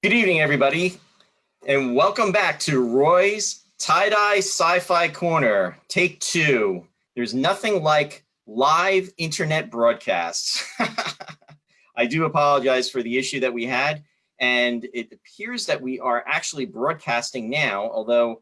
Good evening, everybody, and welcome back to Roy's Tie-Dye Sci-Fi Corner, Take 2. There's nothing like live internet broadcasts. I do apologize for the issue that we had, and it appears that we are actually broadcasting now, although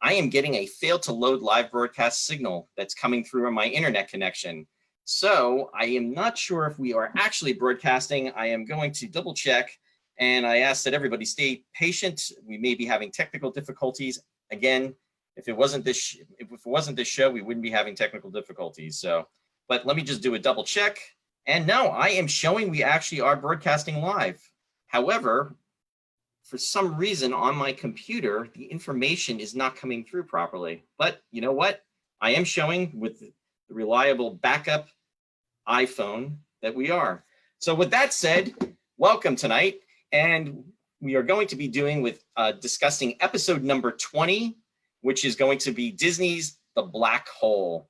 I am getting a failed to load live broadcast signal that's coming through on my internet connection. So I am not sure if we are actually broadcasting. I am going to double check. And I ask that everybody stay patient. We may be having technical difficulties. Again, if it wasn't this show, we wouldn't be having technical difficulties. So, but let me just do a double check. And no, I am showing we actually are broadcasting live. However, for some reason on my computer, the information is not coming through properly. But you know what? I am showing with the reliable backup iPhone that we are. So with that said, welcome tonight. And we are going to be discussing episode number 20, which is going to be Disney's The Black Hole.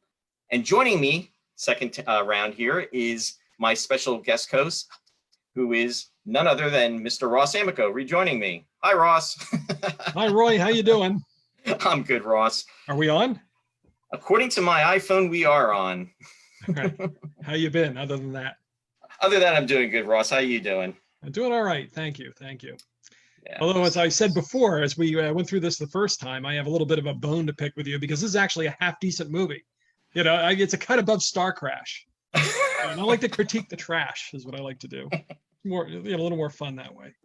And joining me second round here is my special guest host, who is none other than Mr. Ross AMICO, rejoining me. Hi, Ross. Hi, Roy. How you doing? I'm good, Ross. Are we on? According to my iPhone, we are on. Okay. How you been other than that? Other than that, I'm doing good, Ross. How are you doing? I'm doing all right. Thank you. Thank you. Yeah. Although, as I said before, as we went through this the first time, I have a little bit of a bone to pick with you because this is actually a half-decent movie. You know, it's a cut above Star Crash. And I like to critique the trash, is what I like to do. More, a little more fun that way.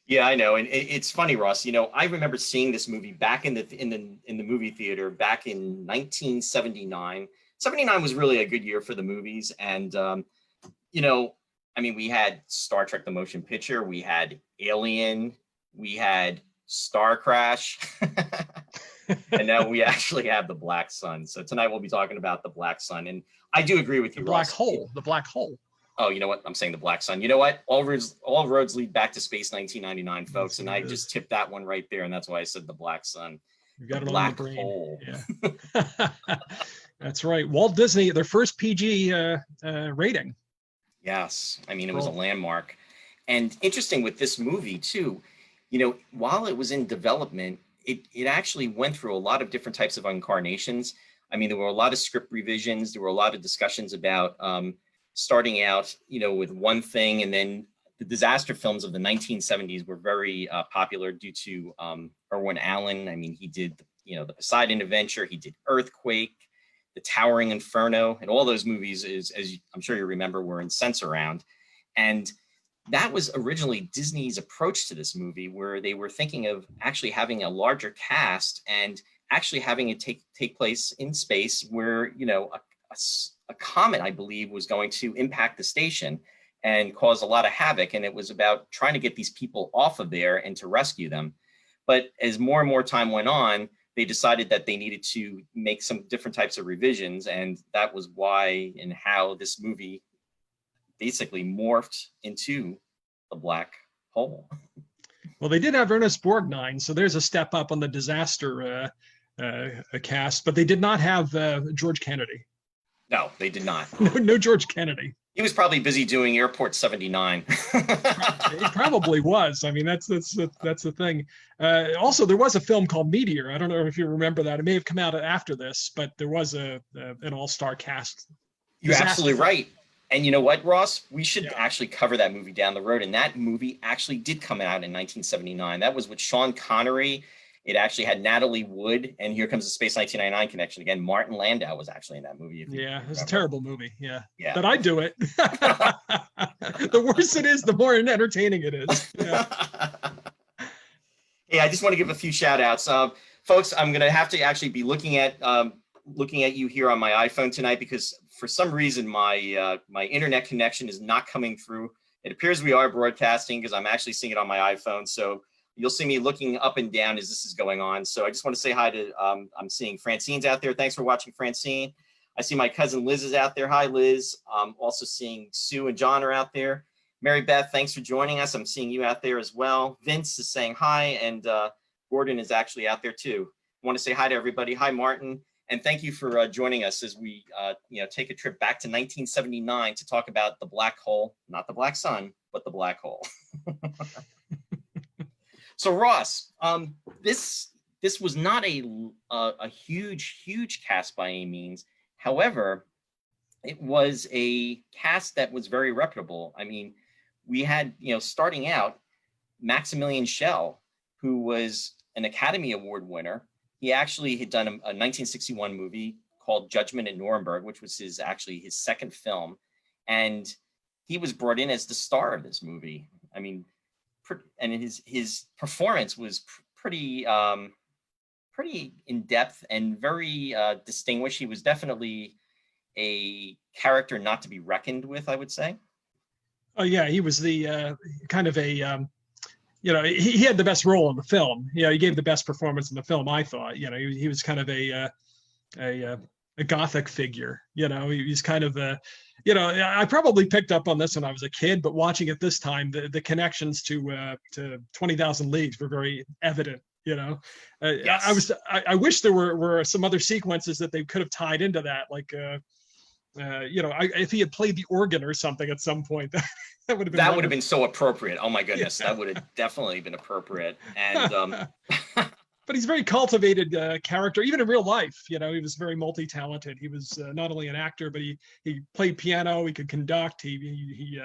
Yeah, I know, and it's funny, Ross. You know, I remember seeing this movie back in the movie theater back in 1979. 79 was really a good year for the movies, and you know, I mean, we had Star Trek: The Motion Picture, we had Alien, we had Star Crash, and now we actually have The Black Sun. So tonight we'll be talking about The Black Sun, and I do agree with you, Black Ross. Hole. The Black Hole. Oh, you know what? I'm saying The Black Sun. You know what? All roads lead back to space 1999, folks, and I just tipped that one right there, and that's why I said The Black Sun. You got the it Black on the brain. Hole. Yeah. That's right. Walt Disney, their first PG rating. Yes, I mean, it was a landmark. And interesting with this movie too, you know, while it was in development, it actually went through a lot of different types of incarnations. I mean, there were a lot of script revisions. There were a lot of discussions about starting out, you know, with one thing, and then the disaster films of the 1970s were very popular due to Irwin Allen. I mean, he did, you know, the Poseidon Adventure, he did Earthquake, The Towering Inferno, and all those movies, I'm sure you remember, were in Sense-Around. And that was originally Disney's approach to this movie, where they were thinking of actually having a larger cast and actually having it take place in space, where, you know, a comet, I believe, was going to impact the station and cause a lot of havoc. And it was about trying to get these people off of there and to rescue them. But as more and more time went on, they decided that they needed to make some different types of revisions. And that was why and how this movie basically morphed into The Black Hole. Well, they did have Ernest Borgnine, so there's a step up on the disaster cast, but they did not have George Kennedy. No, they did not. No George Kennedy. He was probably busy doing Airport 79. He probably was. I mean, that's the thing. Also, there was a film called Meteor. I don't know if you remember that. It may have come out after this, but there was an all-star cast. You're absolutely right. And you know what, Ross? We should actually cover that movie down the road. And that movie actually did come out in 1979. That was with Sean Connery. It actually had Natalie Wood, and here comes the Space 1999 connection again. Martin Landau was actually in that movie. Yeah, it was a terrible movie. Yeah. But I'd do it. The worse it is, the more entertaining it is. Yeah. Hey, I just want to give a few shout outs. Folks, I'm going to have to actually be looking at you here on my iPhone tonight, because for some reason my internet connection is not coming through. It appears we are broadcasting because I'm actually seeing it on my iPhone. So you'll see me looking up and down as this is going on. So I just want to say hi to, I'm seeing Francine's out there. Thanks for watching, Francine. I see my cousin Liz is out there. Hi, Liz. I'm also seeing Sue and John are out there. Mary Beth, thanks for joining us. I'm seeing you out there as well. Vince is saying hi, and Gordon is actually out there too. I want to say hi to everybody. Hi, Martin. And thank you for joining us as we take a trip back to 1979 to talk about The Black Hole, not The Black Sun, but The Black Hole. So Ross, this was not a huge cast by any means. However, it was a cast that was very reputable. I mean, we had, starting out, Maximilian Schell, who was an Academy Award winner. He actually had done a 1961 movie called Judgment at Nuremberg, which was his second film. And he was brought in as the star of this movie. I mean, and his performance was pretty in depth and very distinguished. He was definitely a character not to be reckoned with, I would say. Oh yeah, he was the kind of a he had the best role in the film. He gave the best performance in the film, I thought. He was kind of a gothic figure. He's kind of I probably picked up on this when I was a kid, but watching it this time, the connections to 20,000 Leagues were very evident. Yes. I wish there were some other sequences that they could have tied into that, like if he had played the organ or something at some point, that would have been that would have been so appropriate. Oh my goodness, yeah. That would have definitely been appropriate. And but he's a very cultivated character, even in real life. He was very multi-talented. He was not only an actor, but he played piano. He could conduct. He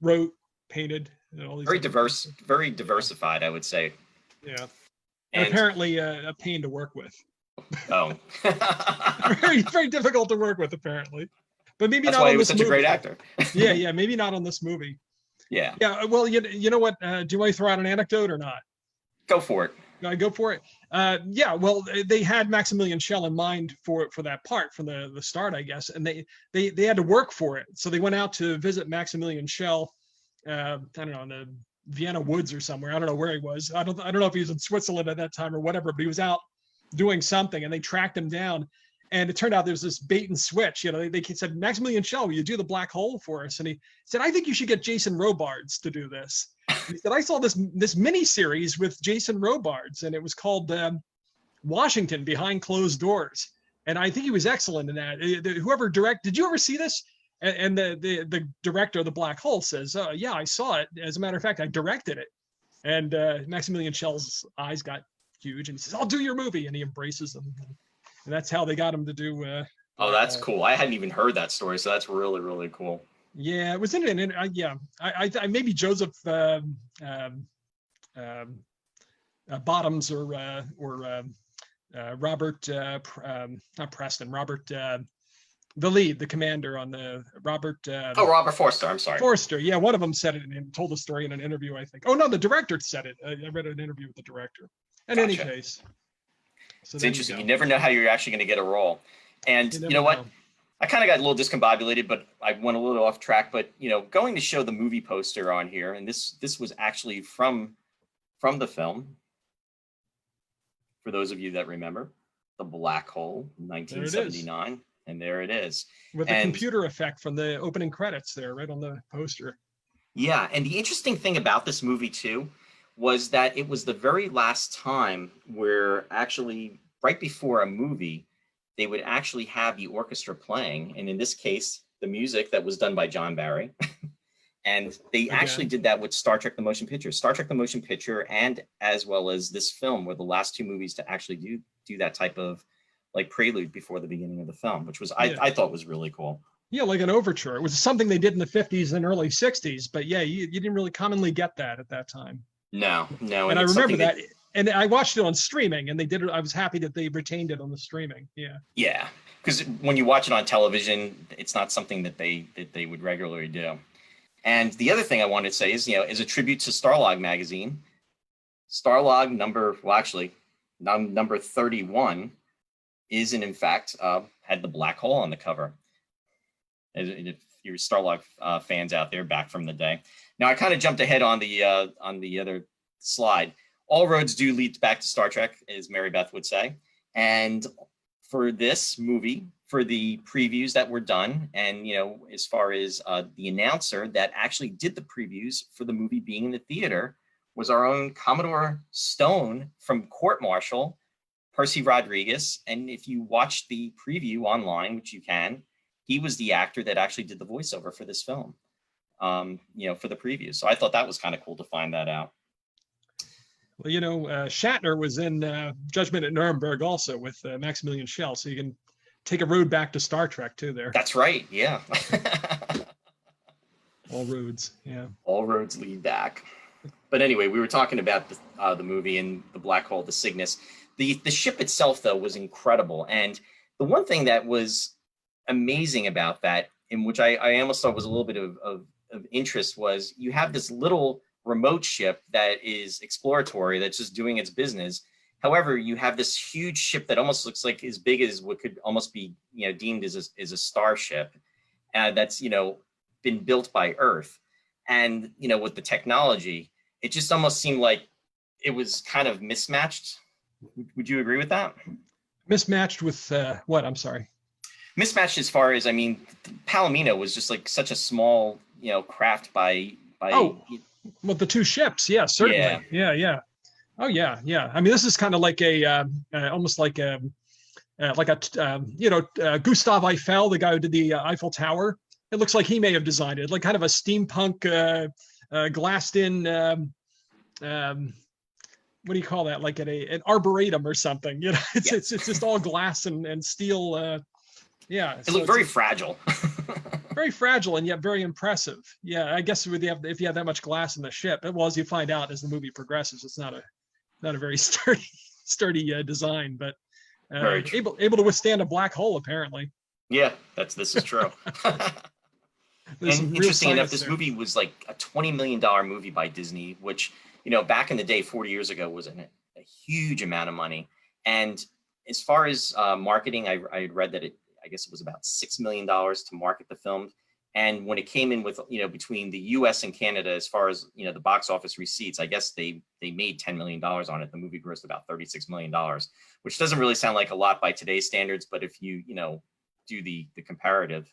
wrote, painted. All these very diversified, I would say. Yeah, and apparently a pain to work with. Oh, very very difficult to work with, apparently. But maybe that's not why on he was this such movie. a great actor. yeah, maybe not on this movie. Yeah. Well, you know what? Do you want to throw out an anecdote or not? Go for it. Go for it. Well, they had Maximilian Schell in mind for that part from the start, I guess, and they had to work for it. So they went out to visit Maximilian Schell. I don't know, in the Vienna woods or somewhere. I don't know where he was. I don't know if he was in Switzerland at that time or whatever, but he was out doing something, and they tracked him down. And it turned out there's this bait and switch. They said, Maximilian Schell, will you do the black hole for us? And he said, I think you should get Jason Robards to do this. And he said, I saw this mini series with Jason Robards, and it was called Washington Behind Closed Doors. And I think he was excellent in that. Whoever did you ever see this? And the director of the black hole says, yeah, I saw it. As a matter of fact, I directed it. And Maximilian Schell's eyes got huge, and he says, I'll do your movie. And he embraces them. And that's how they got him to do. Oh, that's cool. I hadn't even heard that story, so that's really, really cool. Yeah, it was in it. Yeah, I maybe Joseph Bottoms or Robert, not Preston, Robert, the lead, the commander on the Robert. Robert Forster. I'm sorry. Forster. Yeah, one of them said it and told the story in an interview, I think. Oh no, the director said it. I read an interview with the director. In any case. So it's interesting. You never know how you're actually going to get a role. And you know what? I kind of got a little discombobulated, but I went a little off track. But going to show the movie poster on here, and this was actually from the film. For those of you that remember, The Black Hole, 1979, and there it is. With the computer effect from the opening credits there, right on the poster. Yeah, and the interesting thing about this movie too was that it was the very last time where actually right before a movie, they would actually have the orchestra playing. And in this case, the music that was done by John Barry. And they actually did that with Star Trek: The Motion Picture. Star Trek: The Motion Picture, and as well as this film, were the last two movies to actually do that type of like prelude before the beginning of the film, which was I thought was really cool. Yeah, like an overture. It was something they did in the 50s and early 60s, but yeah, you didn't really commonly get that at that time. No. And I remember that, and I watched it on streaming, and they did it. I was happy that they retained it on the streaming. Yeah, because when you watch it on television, it's not something that they would regularly do. And the other thing I wanted to say is, is a tribute to Starlog magazine. Starlog number 31 is, in fact, had the black hole on the cover. If you're Starlog fans out there back from the day. Now, I kind of jumped ahead on the other slide. All roads do lead back to Star Trek, as Mary Beth would say. And for this movie, for the previews that were done, and as far as the announcer that actually did the previews for the movie being in the theater was our own Commodore Stone from Court Martial, Percy Rodriguez. And if you watch the preview online, which you can, he was the actor that actually did the voiceover for this film, for the preview. So I thought that was kind of cool to find that out. Well, Shatner was in Judgment at Nuremberg also with Maximilian Schell, so you can take a road back to Star Trek too there. That's right. Yeah. All roads. Yeah. All roads lead back. But anyway, we were talking about the movie and the black hole, the Cygnus. The ship itself, though, was incredible. And the one thing that was amazing about that, in which I almost thought was a little bit of interest, was you have this little remote ship that is exploratory, that's just doing its business. However, you have this huge ship that almost looks like as big as what could almost be deemed as a starship, that's been built by Earth. And with the technology, it just almost seemed like it was kind of mismatched. Would you agree with that? Mismatched with what? I'm sorry. Mismatched as far as, Palomino was just like such a small, craft by. Oh, well, the two ships. Yeah, certainly. Yeah. Oh, yeah. I mean, this is kind of like almost like a Gustav Eiffel, the guy who did the Eiffel Tower. It looks like he may have designed it, like kind of a steampunk glassed in. What do you call that? Like an arboretum or something? It's just all glass and steel. Yeah, it looked very fragile. Very fragile and yet very impressive. Yeah, I guess if you have that much glass in the ship, well, as you find out as the movie progresses, it's not a very sturdy design, but able to withstand a black hole apparently. Yeah, this is true. And interesting enough, this movie was like a $20 million movie by Disney, which back in the day, 40 years ago, was a huge amount of money. And as far as marketing, I had read that I guess it was about $6 million to market the film. And when it came in with, between the US and Canada, as far as, the box office receipts, I guess they made $10 million on it. The movie grossed about $36 million, which doesn't really sound like a lot by today's standards. But if you, do the comparative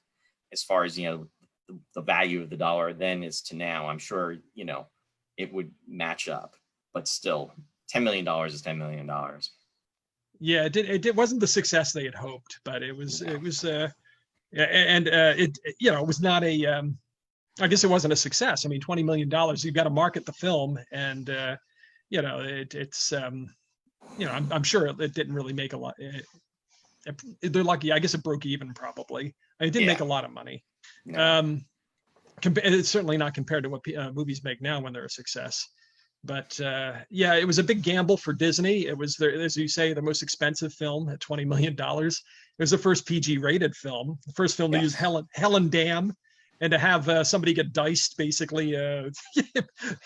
as far as, the value of the dollar then is to now, I'm sure, it would match up. But still, $10 million is $10 million. Yeah, it wasn't the success they had hoped, but it was it was not a I guess it wasn't a success. I mean, $20 million, you've got to market the film, and I'm sure it didn't really make a lot. They're lucky. I guess it broke even probably. It didn't make a lot of money. No. It's certainly not compared to what movies make now when they're a success. But it was a big gamble for Disney. It was, as you say, the most expensive film at $20 million. It was the first PG-rated film, the first film to use Helen Dam, and to have somebody get diced basically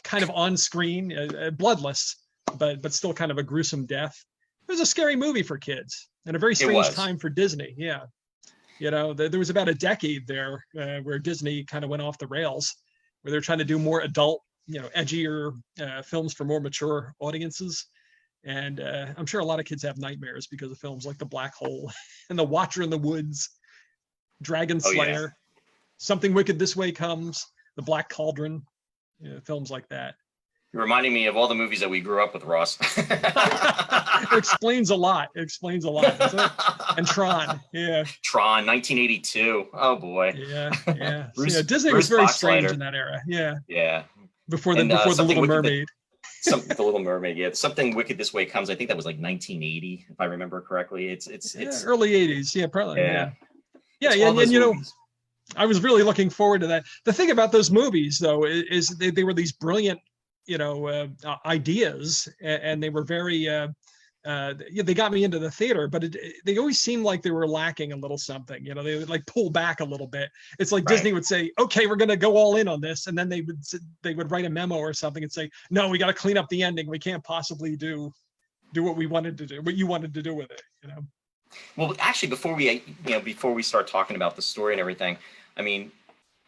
kind of on screen, bloodless, but still kind of a gruesome death. It was a scary movie for kids and a very strange time for Disney. Yeah. There was about a decade there where Disney kind of went off the rails, where they're trying to do more adult, edgier films for more mature audiences. And I'm sure a lot of kids have nightmares because of films like The Black Hole and The Watcher in the Woods, Dragon Slayer, Something Wicked This Way Comes, The Black Cauldron, films like that. You're reminding me of all the movies that we grew up with, Ross. It explains a lot. Doesn't it? And Tron, Tron, 1982. Oh boy. Yeah. Disney was very strange in that era. Yeah. Before the Little Mermaid. The Little Mermaid. Yeah. Something Wicked This Way Comes. I think that was like 1980, if I remember correctly. It's early 80s. Yeah, probably. Yeah. And I was really looking forward to that. The thing about those movies, though, is they were these brilliant, ideas, and they were very. They got me into the theater, but they always seemed like they were lacking a little something. They would like pull back a little bit. It's like Disney would say, "Okay, we're going to go all in on this," and then they would write a memo or something and say, "No, we got to clean up the ending. We can't possibly do what we wanted to do, what you wanted to do with it." Well, actually, before we start talking about the story and everything, I mean,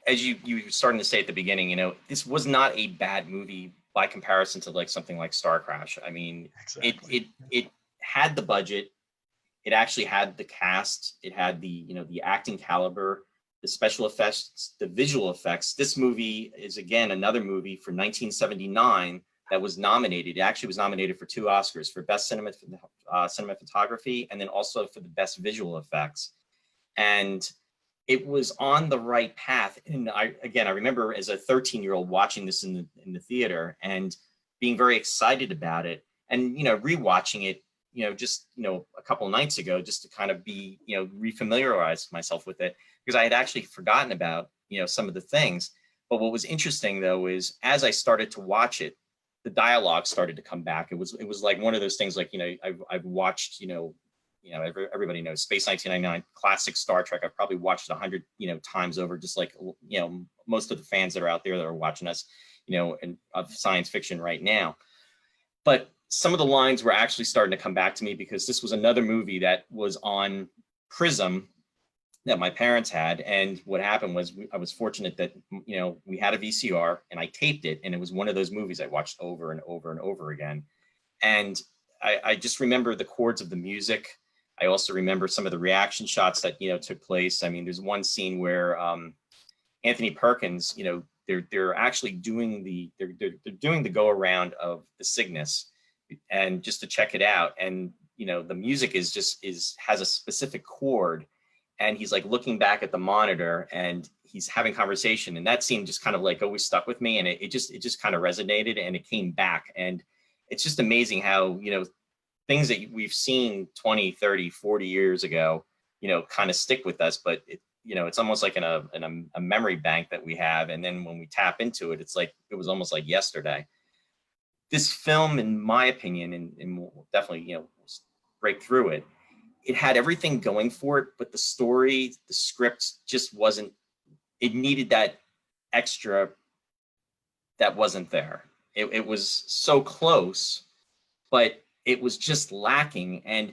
as you were starting to say at the beginning, this was not a bad movie by comparison to like something like Star Crash. I mean, exactly. It had the budget, it actually had the cast, it had the the acting caliber, the special effects, the visual effects. This movie is again another movie for 1979 that was nominated. It actually was nominated for 2 Oscars, for best cinematography, and then also for the best visual effects. And it was on the right path. And I remember as a 13-year-old watching this in the theater, and being very excited about it, and rewatching it, just a couple nights ago, just to kind of be refamiliarize myself with it, because I had actually forgotten about some of the things. But what was interesting though is as I started to watch it, the dialogue started to come back. It was like one of those things, like I've watched everybody knows Space 1999, classic Star Trek. I've probably watched it 100 times over, just like most of the fans that are out there that are watching us and of science fiction right now. But some of the lines were actually starting to come back to me, because this was another movie that was on Prism that my parents had. And what happened was I was fortunate that, we had a VCR and I taped it. And it was one of those movies I watched over and over and over again. And I just remember the chords of the music. I also remember some of the reaction shots that, took place. I mean, there's one scene where Anthony Perkins, they're actually doing they're doing the go around of the Cygnus, and just to check it out. And, the music has a specific chord, and he's like looking back at the monitor and he's having conversation. And that scene just kind of like always stuck with me. And it just kind of resonated, and it came back. And it's just amazing how, things that we've seen 20, 30, 40 years ago, kind of stick with us. But it's almost like in a memory bank that we have. And then when we tap into it, it's like, it was almost like yesterday. This film, in my opinion, and we'll definitely, break through it, it had everything going for it, but the story, the script just wasn't, it needed that extra that wasn't there. It was so close, but it was just lacking. And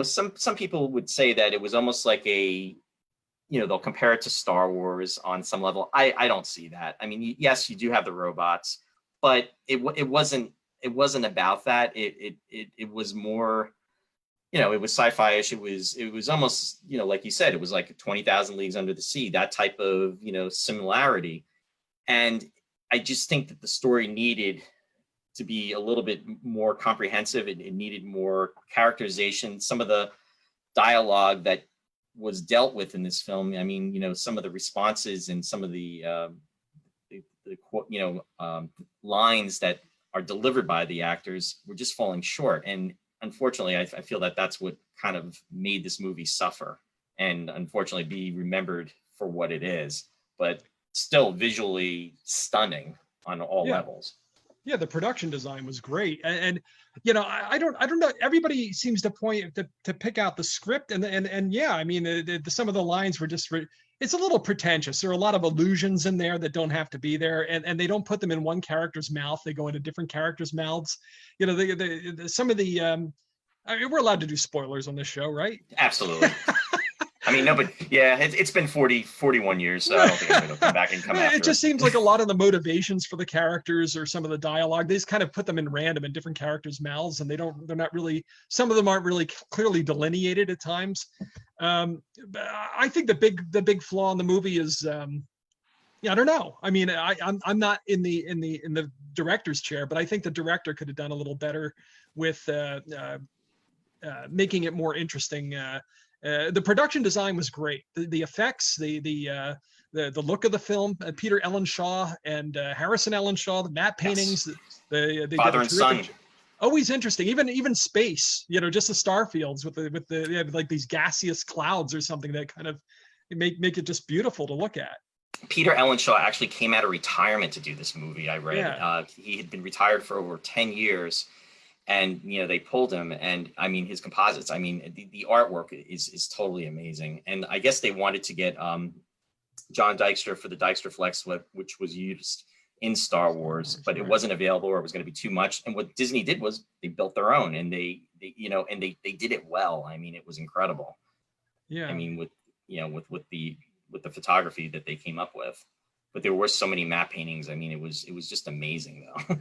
some people would say that it was almost like they'll compare it to Star Wars on some level. I don't see that. I mean, yes, you do have the robots, but it wasn't about that. It was more, it was sci-fi-ish. It was almost, like you said, it was like 20,000 Leagues Under the Sea, that type of, similarity. And I just think that the story needed to be a little bit more comprehensive. It needed more characterization. Some of the dialogue that was dealt with in this film, I mean, some of the responses and some of the lines that are delivered by the actors were just falling short. And unfortunately, I feel that that's what kind of made this movie suffer, and unfortunately be remembered for what it is, but still visually stunning on all levels. Yeah, the production design was great, and I don't know. Everybody seems to point to pick out the script, and yeah, I mean, some of the lines were just. It's a little pretentious. There are a lot of allusions in there that don't have to be there, and they don't put them in one character's mouth. They go into different characters' mouths. Some of the. I mean, we're allowed to do spoilers on this show, right? Absolutely. I mean, no, but yeah, it's been 41 years, so I don't think I'm going to come back and come after it. Just seems like a lot of the motivations for the characters or some of the dialogue, they just kind of put them in random in different characters' mouths, and they're not really, some of them aren't really clearly delineated at times. I think the big flaw in the movie is, I don't know. I mean, I'm not in the director's chair, but I think the director could have done a little better with making it more interesting. The production design was great. The effects, the look of the film, Peter Ellenshaw and Harrison Ellenshaw, the matte paintings, they Father and son. Always interesting. Even space, just the star fields with the like these gaseous clouds or something that kind of make it just beautiful to look at. Peter Ellenshaw actually came out of retirement to do this movie. I read. Yeah. He had been retired for over 10 years. And, they pulled him, and I mean, his composites, I mean, the artwork is totally amazing. And I guess they wanted to get John Dykstra for the Dykstra Flex, which was used in Star Wars, but it wasn't available, or it was going to be too much. And what Disney did was they built their own, and they did it well. I mean, it was incredible. Yeah. I mean, with the photography that they came up with, but there were so many matte paintings. I mean, it was just amazing though.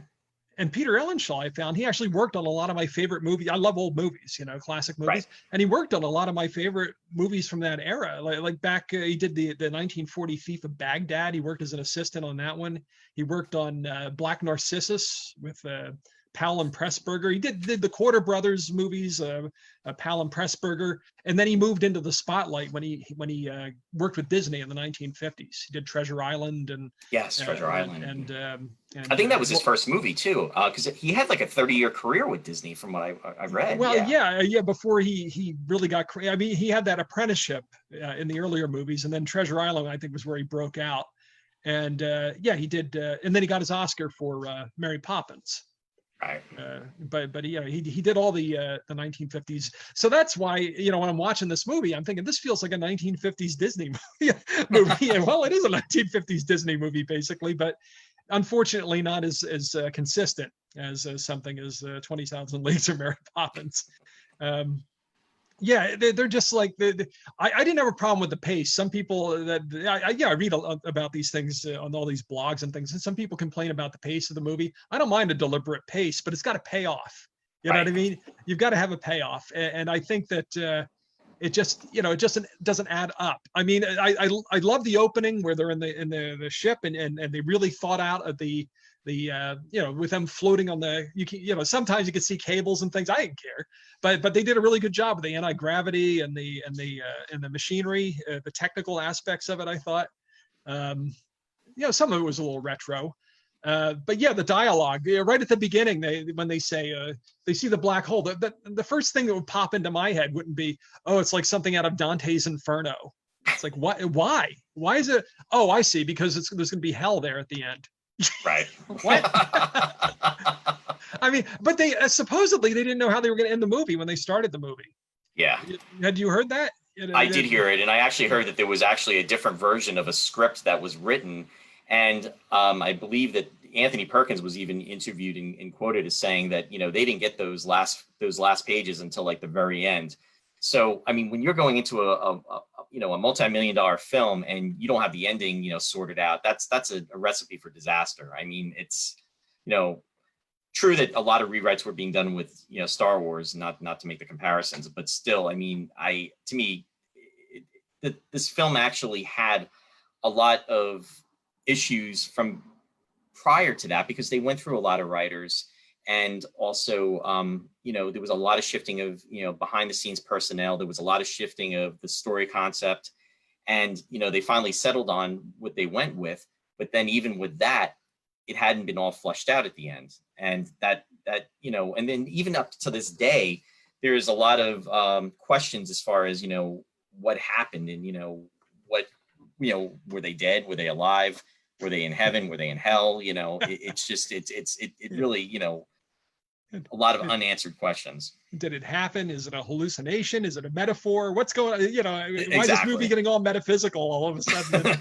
And Peter Ellenshaw, I found, he actually worked on a lot of my favorite movies. I love old movies, classic movies. Right. And he worked on a lot of my favorite movies from that era. Like back, he did the 1940 Thief of Baghdad. He worked as an assistant on that one. He worked on Black Narcissus with Powell and Pressburger. He did the Quarter Brothers movies, Powell and Pressburger, and then he moved into the spotlight when he worked with Disney in the 1950s. He did Treasure Island and yes, Treasure Island, and I think that was his first movie too, because he had like a 30-year career with Disney, from what I read. Well, yeah. Before he really got, I mean, he had that apprenticeship in the earlier movies, and then Treasure Island, I think, was where he broke out. And he did, and then he got his Oscar for Mary Poppins. Right. But he did all the 1950s. So that's why, when I'm watching this movie, I'm thinking this feels like a 1950s Disney movie. And well, it is a 1950s Disney movie basically, but unfortunately not as consistent as something as 20,000 Leagues of Mary Poppins. They're just like I didn't have a problem with the pace. Some people I read about these things on all these blogs and things, and some people complain about the pace of the movie. I don't mind a deliberate pace, but it's got to pay off. You know what I mean? You've got to have a payoff, and I think that it just doesn't add up. I mean, I love the opening where they're in the ship and they really thought out of the with them floating on the, sometimes you can see cables and things. I didn't care, but they did a really good job with the anti-gravity and the machinery, the technical aspects of it. I thought, some of it was a little retro, but the dialogue right at the beginning, when they say they see the black hole, the first thing that would pop into my head wouldn't be, oh, it's like something out of Dante's Inferno. It's like, what? Why is it? Oh, I see, because there's going to be hell there at the end. Right. What? I mean, but they supposedly they didn't know how they were going to end the movie when they started the movie. Yeah. Had you heard that? I did hear it, and I actually heard that there was actually a different version of a script that was written, and I believe that Anthony Perkins was even interviewed and quoted as saying that they didn't get those last pages until like the very end. So I mean, when you're going into a multi-million-dollar film and you don't have the ending sorted out, that's a recipe for disaster. I mean, it's true that a lot of rewrites were being done with Star Wars, not to make the comparisons, but still, I mean, this film actually had a lot of issues from prior to that, because they went through a lot of writers, and also there was a lot of shifting of behind the scenes personnel. There was a lot of shifting of the story concept, and they finally settled on what they went with. But then even with that, it hadn't been all fleshed out at the end, and that and then even up to this day, there's a lot of questions as far as what happened, and what were they dead, were they alive, were they in heaven, were they in hell? It really a lot of unanswered questions. Did it happen? Is it a hallucination? Is it a metaphor? What's going on? Exactly. Why is this movie getting all metaphysical all of a sudden?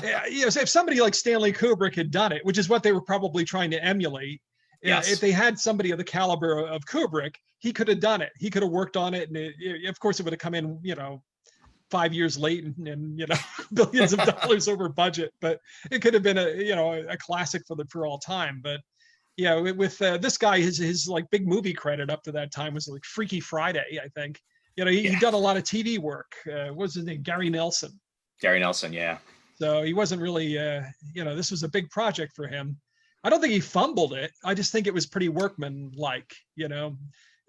If somebody like Stanley Kubrick had done it, which is what they were probably trying to emulate, yes. If they had somebody of the caliber of Kubrick, he could have done it. He could have worked on it, and of course it would have come in, 5 years late and billions of dollars over budget. But it could have been a classic for all time. But with this guy, his like big movie credit up to that time was like Freaky Friday, I think. He'd done a lot of TV work. What was his name? Gary Nelson. Gary Nelson, yeah. So he wasn't really, this was a big project for him. I don't think he fumbled it. I just think it was pretty workman-like,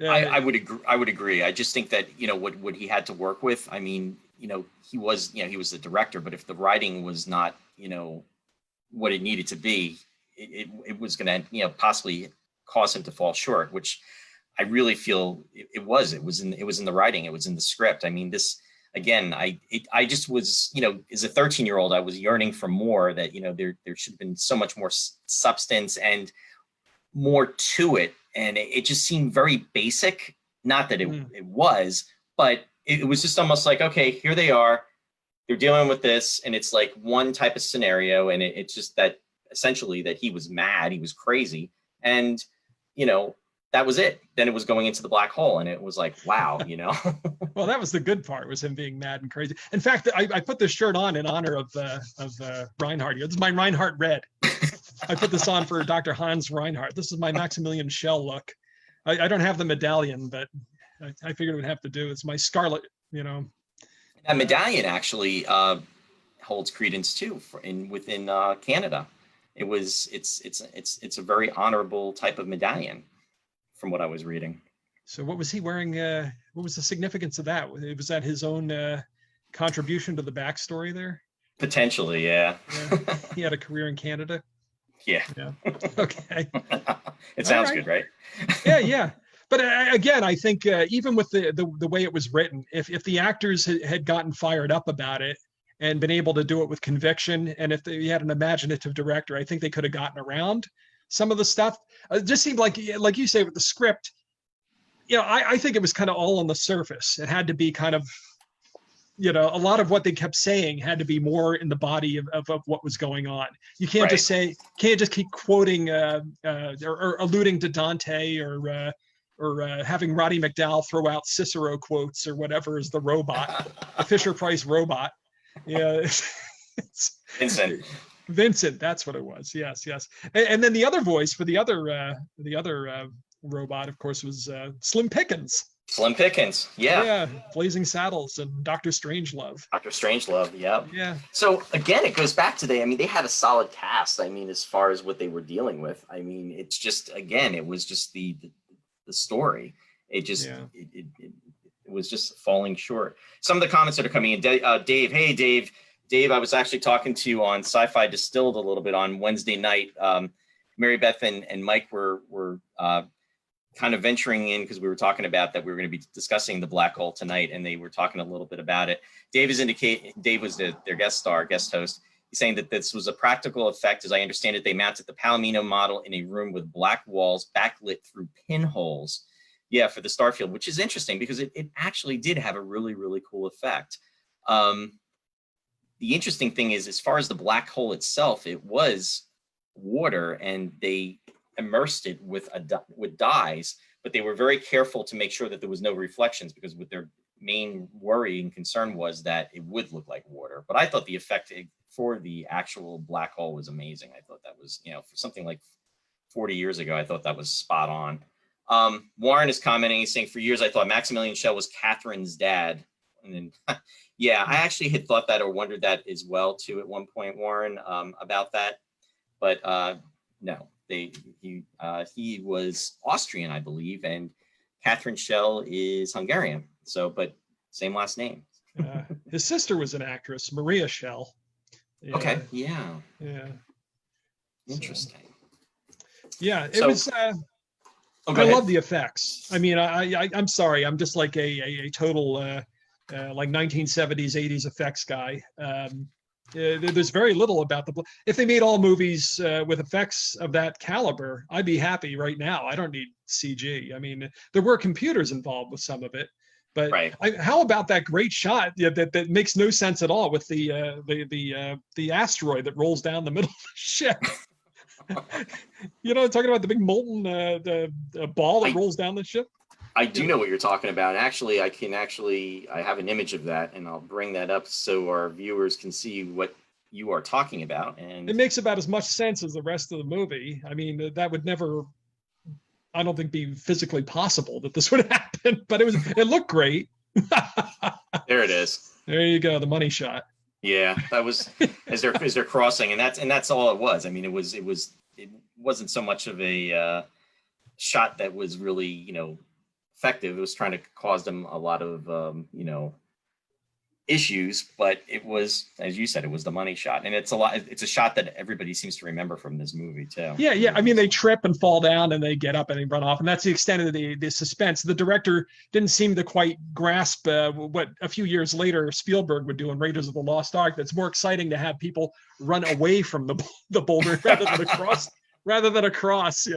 I would agree. I just think that, what he had to work with, I mean, he was the director, but if the writing was not, what it needed to be, it was going to, possibly cause him to fall short, which I really feel it was in the writing. It was in the script. I mean, this, again, I just was, as a 13-year-old, I was yearning for more, that, there should have been so much more substance and more to it. And it just seemed very basic. Not that it was, but it was just almost like, okay, here they are, they're dealing with this, and it's like one type of scenario, and it's just that essentially that he was mad, he was crazy, and that was it. Then it was going into the black hole, and it was like, wow, Well, that was the good part, was him being mad and crazy. In fact, I put this shirt on in honor of Reinhardt. This is my Reinhardt red. I put this on for Dr. Hans Reinhardt. This is my Maximilian Schell look. I don't have the medallion, but I figured it would have to do. It's my scarlet, That medallion actually holds credence too within Canada. It's a very honorable type of medallion. from what I was reading. So what was he wearing? What was the significance of that? Was that his own contribution to the backstory there? Potentially, yeah. Yeah. He had a career in Canada. Yeah. Yeah. Okay. It sounds good, right? Yeah. But again, I think even with the way it was written, if the actors had gotten fired up about it and been able to do it with conviction, and if they had an imaginative director, I think they could have gotten around some of the stuff. It just seemed like you say with the script, I think it was kind of all on the surface. It had to be kind of, a lot of what they kept saying had to be more in the body of what was going on. You can't just keep quoting or alluding to Dante or having Roddy McDowall throw out Cicero quotes or whatever is the robot, the Fisher-Price robot. Yeah, Vincent, that's what it was. Yes. And then the other voice for the other robot, of course, was Slim Pickens. Slim Pickens, yeah. Blazing Saddles and Dr. Strangelove. Yeah. So again, it goes back to they had a solid cast. As far as what they were dealing with, it's just, again, it was just the story. It just it was just falling short. Some of the comments that are coming in, Dave, hey Dave, I was actually talking to you on Sci-Fi Distilled a little bit on Wednesday night. Mary Beth and Mike were kind of venturing in because we were talking about that we were going to be discussing the black hole tonight, and they were talking a little bit about it. Dave was their guest host. He's saying that this was a practical effect. As I understand it, they mounted the Palomino model in a room with black walls backlit through pinholes. Yeah, for the Starfield, which is interesting because it actually did have a really, really cool effect. The interesting thing is, as far as the black hole itself, it was water, and they immersed it with dyes, but they were very careful to make sure that there was no reflections, because what their main worry and concern was that it would look like water. But I thought the effect for the actual black hole was amazing. I thought that was, for something like 40 years ago, I thought that was spot on. Warren is commenting, he's saying, for years I thought Maximilian Schell was Catherine's dad. And then, yeah, I actually had thought that or wondered that as well too at one point, Warren, about that. But no, he was Austrian, I believe, and Catherine Schell is Hungarian. So, but same last name. His sister was an actress, Maria Schell. Yeah. Okay. Yeah. Interesting. Yeah, it was. I love the effects. I'm sorry, I'm just like a total like 1970s, 80s effects guy. There's very little about if they made all movies with effects of that caliber, I'd be happy right now. I don't need CG. There were computers involved with some of it, but how about that great shot that makes no sense at all with the asteroid that rolls down the middle of the ship? Talking about the big molten the ball that rolls down the ship. I do know what you're talking about. Actually, I have an image of that, and I'll bring that up so our viewers can see what you are talking about. And it makes about as much sense as the rest of the movie. That would never, I don't think, be physically possible that this would happen, but it looked great. There it is. There you go, the money shot. Yeah, that was as they're crossing, and that's all it was. It wasn't so much of a shot that was really, effective. It was trying to cause them a lot of issues, but it was, as you said, it was the money shot, and it's a shot that everybody seems to remember from this movie too. Yeah. They trip and fall down, and they get up and they run off, and that's the extent of the suspense. The director didn't seem to quite grasp what a few years later Spielberg would do in Raiders of the Lost Ark. That's more exciting to have people run away from the boulder rather than across.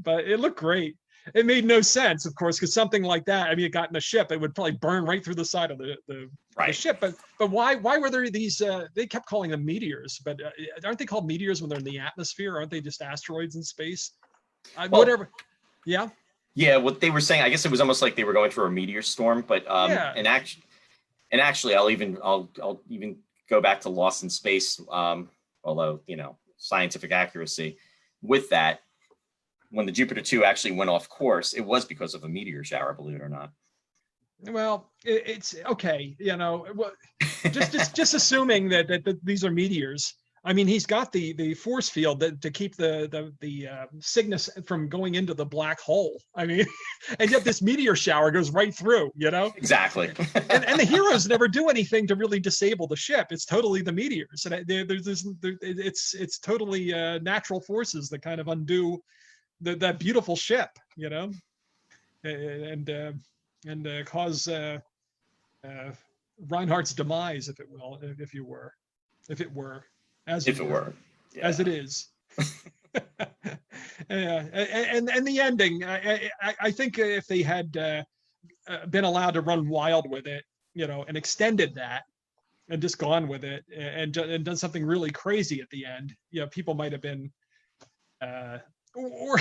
But it looked great. It made no sense, of course, because something like that, it got in a ship, it would probably burn right through the side of the ship. But why were there these, they kept calling them meteors, but aren't they called meteors when they're in the atmosphere? Aren't they just asteroids in space? Whatever. Yeah? Yeah, what they were saying, I guess it was almost like they were going through a meteor storm, but and actually I'll even go back to Lost in Space, although, scientific accuracy with that. When the Jupiter 2 actually went off course, it was because of a meteor shower, believe it or not. Well, it's okay. Just assuming that these are meteors. I mean, he's got the force field to keep the Cygnus from going into the black hole. I mean, and yet this meteor shower goes right through, you know? Exactly. And the heroes never do anything to really disable the ship. It's totally the meteors, and it's totally natural forces that kind of undo that beautiful ship, you know, and cause Reinhardt's demise, if it will, if it were, as If it were, yeah. as it is. And the ending, I think if they had been allowed to run wild with it, you know, and extended that and just gone with it and done something really crazy at the end, you know, people might have been, or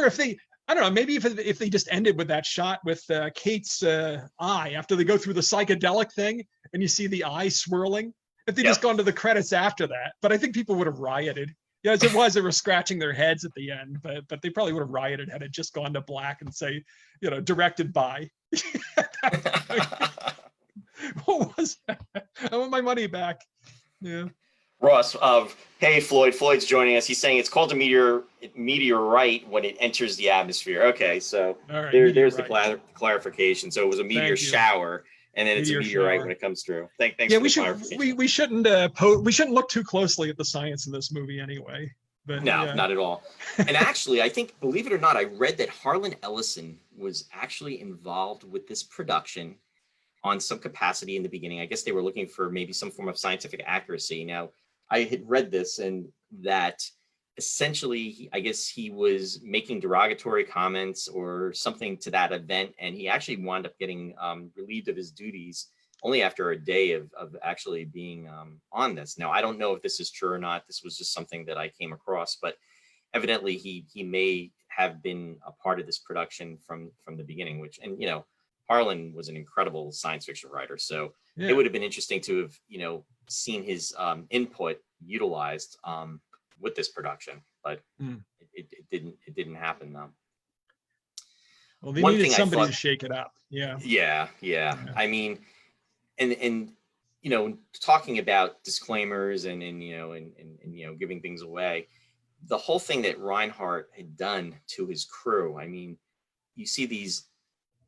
if they, I don't know, maybe if they just ended with that shot with Kate's eye after they go through the psychedelic thing and you see the eye swirling, if they just gone to the credits after that. But I think people would have rioted. Yeah, as it was, they were scratching their heads at the end, but they probably would have rioted had it just gone to black and say, you know, directed by. What was that? I want my money back. Yeah. Ross of hey Floyd's joining us. He's saying it's called a meteorite when it enters the atmosphere. Okay, so Right, there's the clarification. So it was a meteor shower, and then it's a meteorite when it comes through. Thanks for the clarification. We shouldn't look too closely at the science in this movie anyway. But no, not at all. And actually, I think, believe it or not, I read that Harlan Ellison was actually involved with this production on some capacity in the beginning. I guess they were looking for maybe some form of scientific accuracy. Now, I had read this, and that essentially, I guess he was making derogatory comments or something to that event, and he actually wound up getting relieved of his duties only after a day of actually being on this. Now, I don't know if this is true or not. This was just something that I came across, but evidently he may have been a part of this production from the beginning, which, and you know, Harlan was an incredible science fiction writer, so it would have been interesting to have, you know, seen his input utilized with this production, but it didn't happen though. Well, they needed somebody to shake it up. Yeah. I mean, and you know, talking about disclaimers and you know, giving things away, the whole thing that Reinhardt had done to his crew. I mean, you see these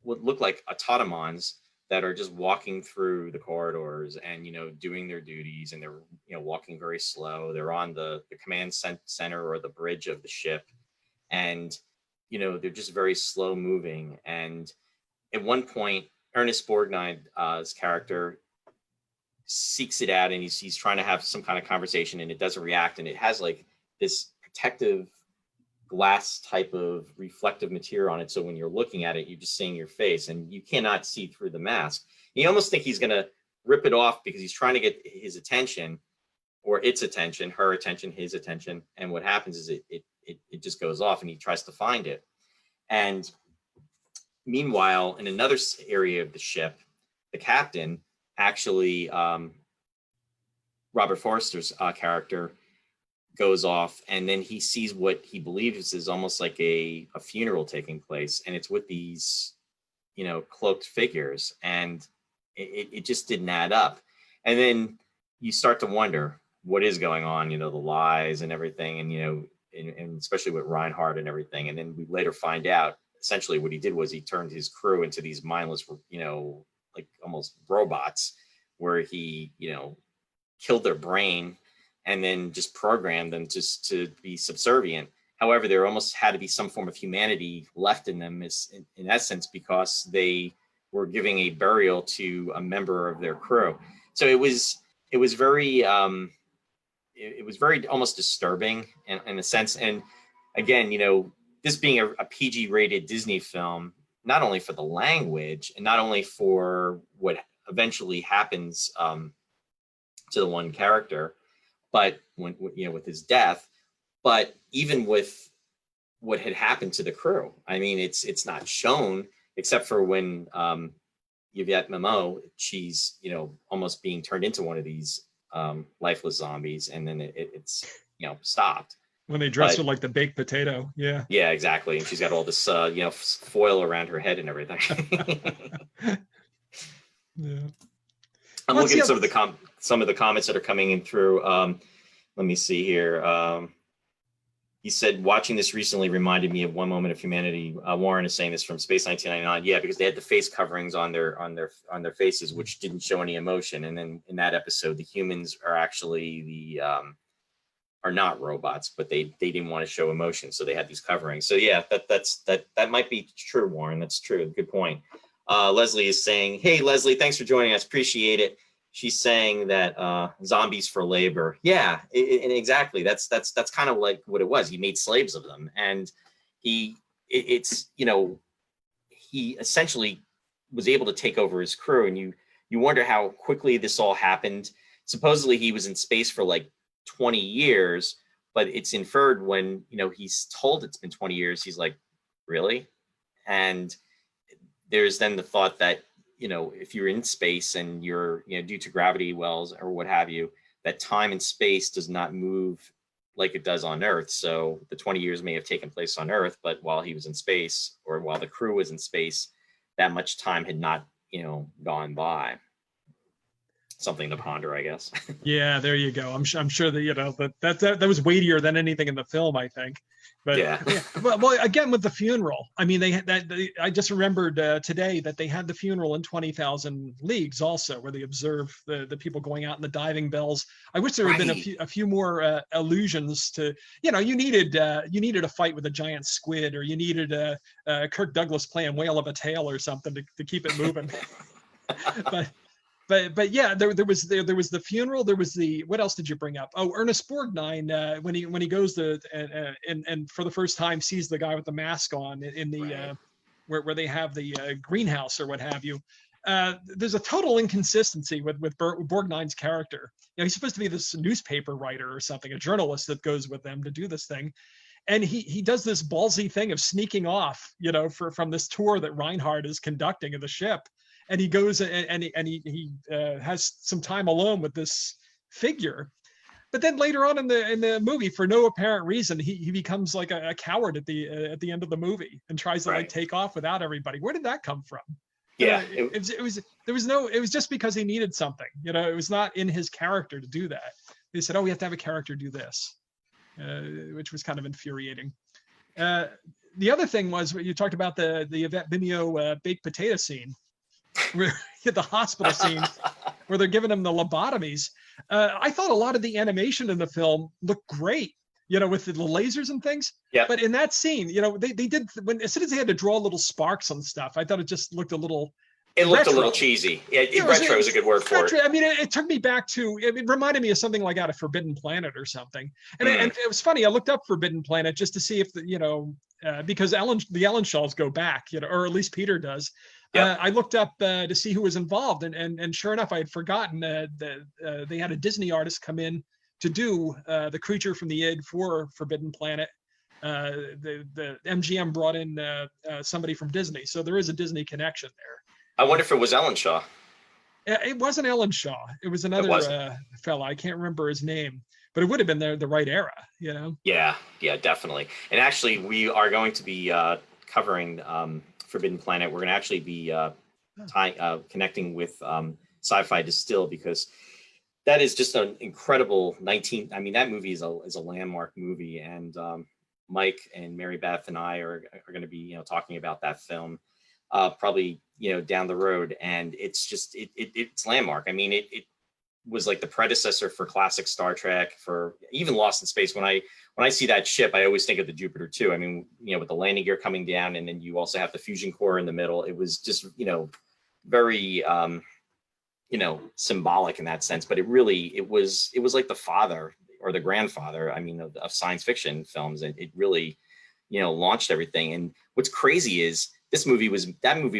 what look like automatons that are just walking through the corridors and, you know, doing their duties, and they're, you know, walking very slow. They're on the command center or the bridge of the ship, and, you know, they're just very slow moving. And at one point, Ernest Borgnine's character seeks it out, and he's trying to have some kind of conversation, and it doesn't react, and it has like this protective glass type of reflective material on it, so when you're looking at it, you're just seeing your face and you cannot see through the mask. You almost think he's going to rip it off because he's trying to get his attention, or its attention, her attention, his attention, and what happens is it just goes off, and he tries to find it. And meanwhile, in another area of the ship, the captain actually, Robert Forster's character, goes off, and then he sees what he believes is almost like a funeral taking place, and it's with these, you know, cloaked figures, and it just didn't add up. And then you start to wonder what is going on, you know, the lies and everything, and, you know, and especially with Reinhardt and everything. And then we later find out essentially what he did was he turned his crew into these mindless, you know, like almost robots, where he, you know, killed their brain and then just programmed them just to be subservient. However, there almost had to be some form of humanity left in them, in essence, because they were giving a burial to a member of their crew. So it was very almost disturbing in a sense. And again, you know, this being a PG rated Disney film, not only for the language and not only for what eventually happens to the one character, but when, you know, with his death, but even with what had happened to the crew. I mean, it's not shown except for when Yvette Mimo, she's, you know, almost being turned into one of these lifeless zombies, and then it's, you know, stopped. When they dress her like the baked potato. Yeah. Yeah, exactly. And she's got all this, you know, foil around her head and everything. Yeah. I'm looking at some of the comments that are coming in through. let me see here. He said, watching this recently reminded me of One Moment of Humanity. Warren is saying this from Space 1999. Yeah, because they had the face coverings on their faces, which didn't show any emotion. And then in that episode, the humans are actually are not robots, but they didn't want to show emotion, so they had these coverings. So yeah, that might be true, Warren. That's true. Good point. Leslie is saying, hey, Leslie, thanks for joining us. Appreciate it. She's saying that zombies for labor. Yeah, and exactly. That's kind of like what it was. He made slaves of them, and he essentially was able to take over his crew. And you wonder how quickly this all happened. Supposedly he was in space for like 20 years, but it's inferred when he's told it's been 20 years. He's like, really? And there's then the thought that if you're in space and you're, due to gravity wells or what have you, that time and space does not move like it does on Earth. So the 20 years may have taken place on Earth, but while he was in space, or while the crew was in space, that much time had not, gone by. Something to ponder, I guess. Yeah, there you go. I'm sure that that was weightier than anything in the film, I think. But yeah. Well, again with the funeral, I mean, I just remembered today that they had the funeral in 20,000 Leagues also, where they observe the people going out in the diving bells. I wish there had been a few more allusions to, you needed a fight with a giant squid, or you needed Kirk Douglas playing Whale of a Tale or something to keep it moving. But yeah, there was the funeral. There was what else did you bring up? Oh, Ernest Borgnine, when he goes to and for the first time sees the guy with the mask on in the where they have the greenhouse or what have you. There's a total inconsistency with Borgnine's character. He's supposed to be this newspaper writer or something, a journalist that goes with them to do this thing. And he does this ballsy thing of sneaking off, from this tour that Reinhardt is conducting of the ship. And he goes and he has some time alone with this figure, but then later on in the movie, for no apparent reason, he becomes like a coward at the end of the movie and tries to like take off without everybody. Where did that come from? Yeah, it was just because he needed something. It was not in his character to do that. They said, oh, we have to have a character do this, which was kind of infuriating. The other thing was you talked about the Yvette Bimeo baked potato scene. The hospital scene where they're giving him the lobotomies. I thought a lot of the animation in the film looked great, with the lasers and things. Yeah. But in that scene, they did, as soon as they had to draw little sparks on stuff, I thought it just looked a little. It looked retro. A little cheesy. Yeah, retro is a good word for it. I mean, it took me back to. It reminded me of something like out of Forbidden Planet or something. And it was funny. I looked up Forbidden Planet just to see if because the Ellenshaws go back, or at least Peter does. Yep. I looked up to see who was involved, and sure enough, I had forgotten that they had a Disney artist come in to do the creature from the id for Forbidden Planet. The MGM brought in somebody from Disney, so there is a Disney connection there. I wonder if it was Ellenshaw. It wasn't Ellenshaw. It was another fella. I can't remember his name, but it would have been the right era, Yeah, definitely. And actually, we are going to be covering Forbidden Planet. We're going to actually be connecting with Sci-Fi Distill, because that is just an incredible that movie is a landmark movie, and Mike and Mary Beth and I are going to be talking about that film probably down the road, and it's just it's landmark. I mean, it was like the predecessor for classic Star Trek, for even Lost in Space. When I see that ship, I always think of the Jupiter too. I mean, with the landing gear coming down, and then you also have the fusion core in the middle. It was just, very, symbolic in that sense. But it was like the father or the grandfather, of science fiction films. And it really, launched everything. And what's crazy is that movie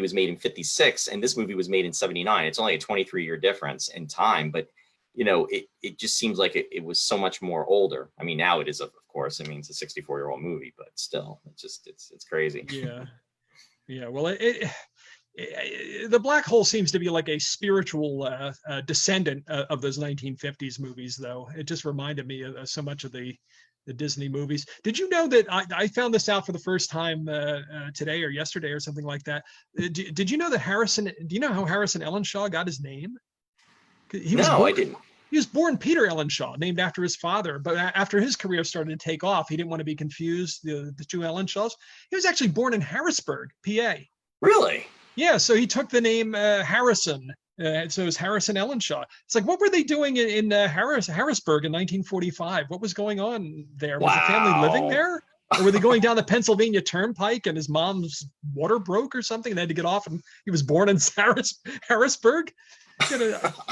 was made in 56, and this movie was made in 79. It's only a 23-year difference in time, but it just seems like it was so much more older. I mean, now it is, of course. It's a 64-year-old movie, but still, it's crazy. Yeah. Well, the black hole seems to be like a spiritual descendant of those 1950s movies, though. It just reminded me of so much of the Disney movies. Did you know that I found this out for the first time today or yesterday or something like that? Did you know that do you know how Harrison Ellenshaw got his name? I didn't. He was born Peter Ellenshaw, named after his father. But after his career started to take off, he didn't want to be confused, the two Ellenshaws. He was actually born in Harrisburg, PA. Really? Yeah, so he took the name Harrison. So it was Harrison Ellenshaw. It's like, what were they doing in Harrisburg in 1945? What was going on there? Was the family living there? Or were they going down the Pennsylvania Turnpike and his mom's water broke or something? And they had to get off, and he was born in Harrisburg.